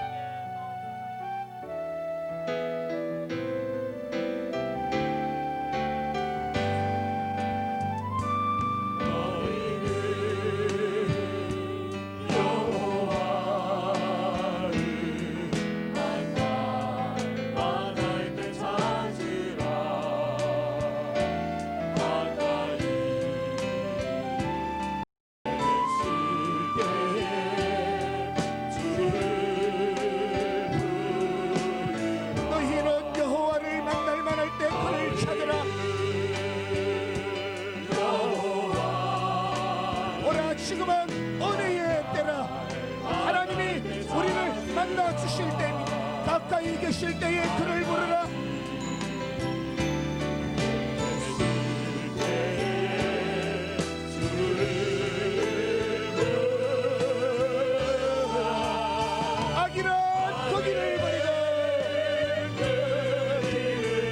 계실 때에 그를 부르라. 악이란 그 길을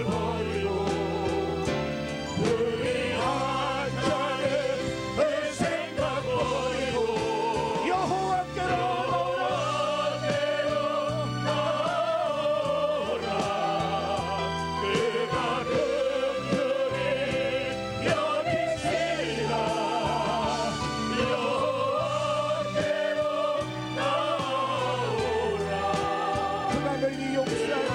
버리고 불의한 자는 그 생각 버리고 여호와께로 나오라. 그가 긍휼히 여기시리라. 여호와께로 나오라. 그가 너희 용서하리라.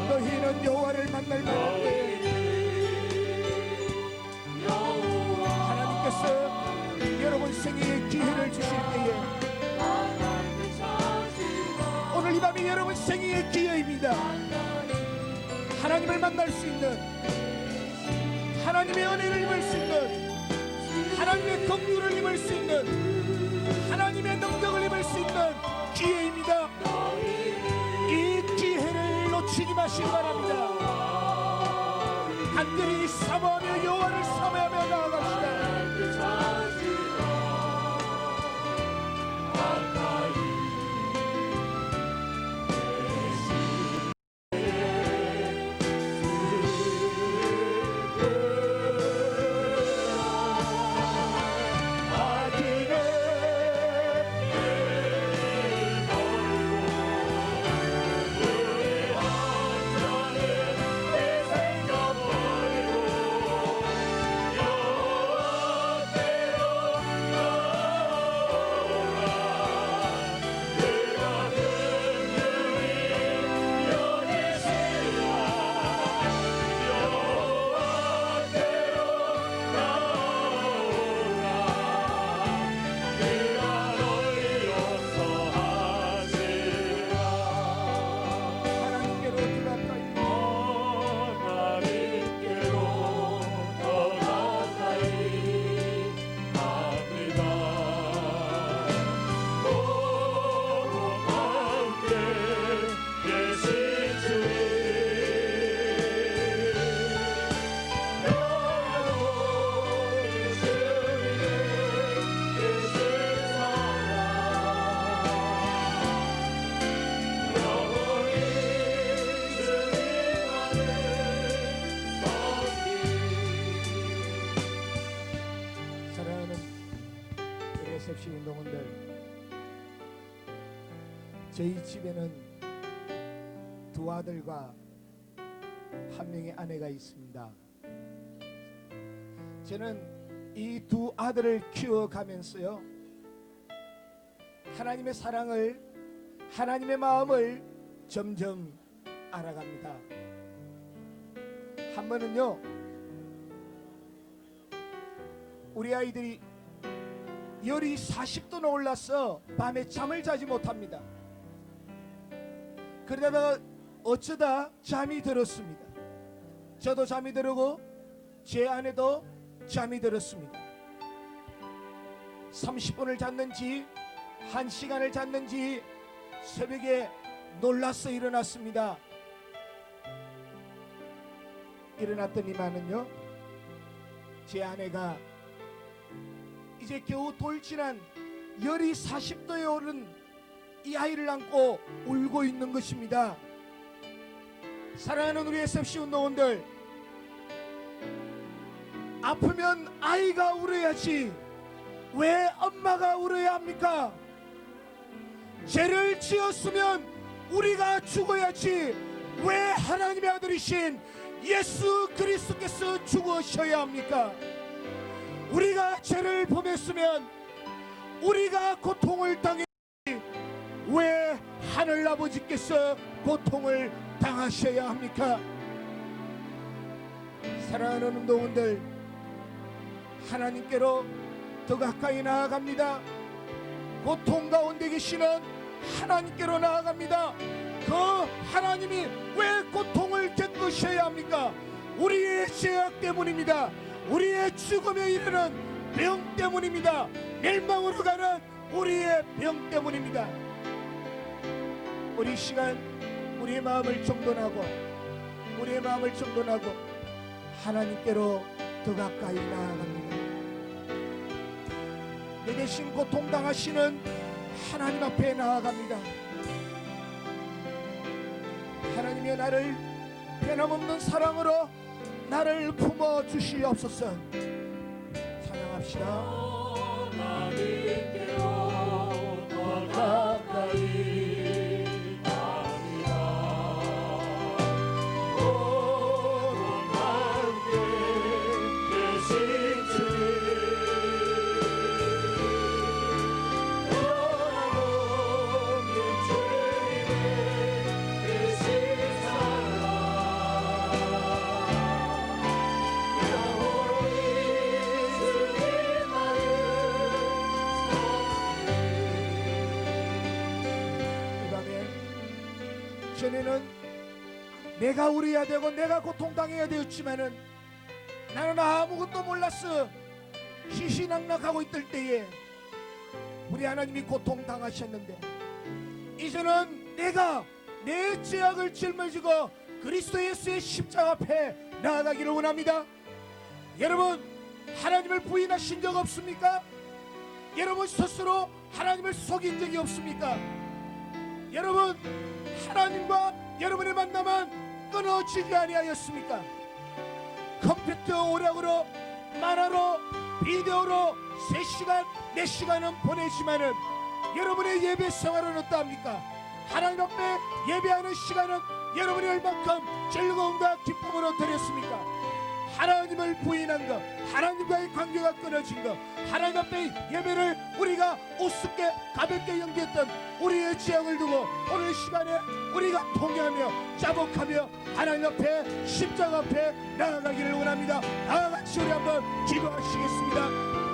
너희는 여호와를 만날 만한데 하나님께서 여러분 생애에 기회를 주실 때에 오늘 이 밤이 여러분 생애의 기회입니다. 하나님을 만날 수 있는, 하나님의 은혜를 입을 수 있는, 하나님의 긍휼을 입을 수 있는, 하나님의 능력을 입을 수 있는 기회입니다. 이 기회를 놓치지 마시기 바랍니다. 간절히 사모하며 여호와를 사모하며 나아갑시다. 셉시 운동원들, 저희 집에는 두 아들과 한 명의 아내가 있습니다. 저는 이 두 아들을 키워가면서요, 하나님의 사랑을, 하나님의 마음을 점점 알아갑니다. 한 번은요, 우리 아이들이 열이 40도나 올라서 밤에 잠을 자지 못합니다. 그러다가 어쩌다 잠이 들었습니다. 저도 잠이 들고 제 아내도 잠이 들었습니다. 30분을 잤는지 1시간을 잤는지 새벽에 놀라서 일어났습니다. 일어났더니만은요, 제 아내가 이제 겨우 돌진한 열이 40도에 오른 이 아이를 안고 울고 있는 것입니다. 사랑하는 우리 SFC 운동원들, 아프면 아이가 울어야지 왜 엄마가 울어야 합니까? 죄를 지었으면 우리가 죽어야지 왜 하나님의 아들이신 예수 그리스도께서 죽으셔야 합니까? 우리가 죄를 범했으면 우리가 고통을 당했지 왜 하늘 아버지께서 고통을 당하셔야 합니까? 사랑하는 운동원들, 하나님께로 더 가까이 나아갑니다. 고통 가운데 계시는 하나님께로 나아갑니다. 그 하나님이 왜 고통을 겪으셔야 합니까? 우리의 죄악 때문입니다. 우리의 죽음에 이르는 병 때문입니다. 멸망으로 가는 우리의 병 때문입니다. 우리 이 시간 우리의 마음을 정돈하고 하나님께로 더 가까이 나아갑니다. 내 대신 고통당하시는 하나님 앞에 나아갑니다. 하나님의 나를 변함없는 사랑으로 나를 품어주시옵소서. 찬양합시다. 하나님께로 더 가까이 갑니다. 오늘 함께 계신 주님 전에는 내가 울어야 되고 내가 고통당해야 되었지만은 나는 아무것도 몰랐어. 희희낙낙하고 있을 때에 우리 하나님이 고통당하셨는데 이제는 내가 내 죄악을 짊어지고 그리스도 예수의 십자가 앞에 나아가기를 원합니다. 여러분, 하나님을 부인하신 적 없습니까? 여러분 스스로 하나님을 속인 적이 없습니까? 여러분, 하나님과 여러분의 만남은 끊어지지 아니하였습니까? 컴퓨터 오락으로, 만화로, 비디오로 3시간, 4시간은 보내지만은 여러분의 예배 생활은 어떠합니까? 하나님 앞에 예배하는 시간은 여러분이 얼만큼 즐거움과 기쁨으로 드렸습니까? 하나님을 부인한 것, 하나님과의 관계가 끊어진 것, 하나님 앞에 예배를 우리가 우습게 가볍게 연기했던 우리의 죄악을 두고 오늘 시간에 우리가 통회하며 자복하며 하나님 앞에 십자가 앞에 나아가기를 원합니다. 다같이 우리 한번 기도하시겠습니다.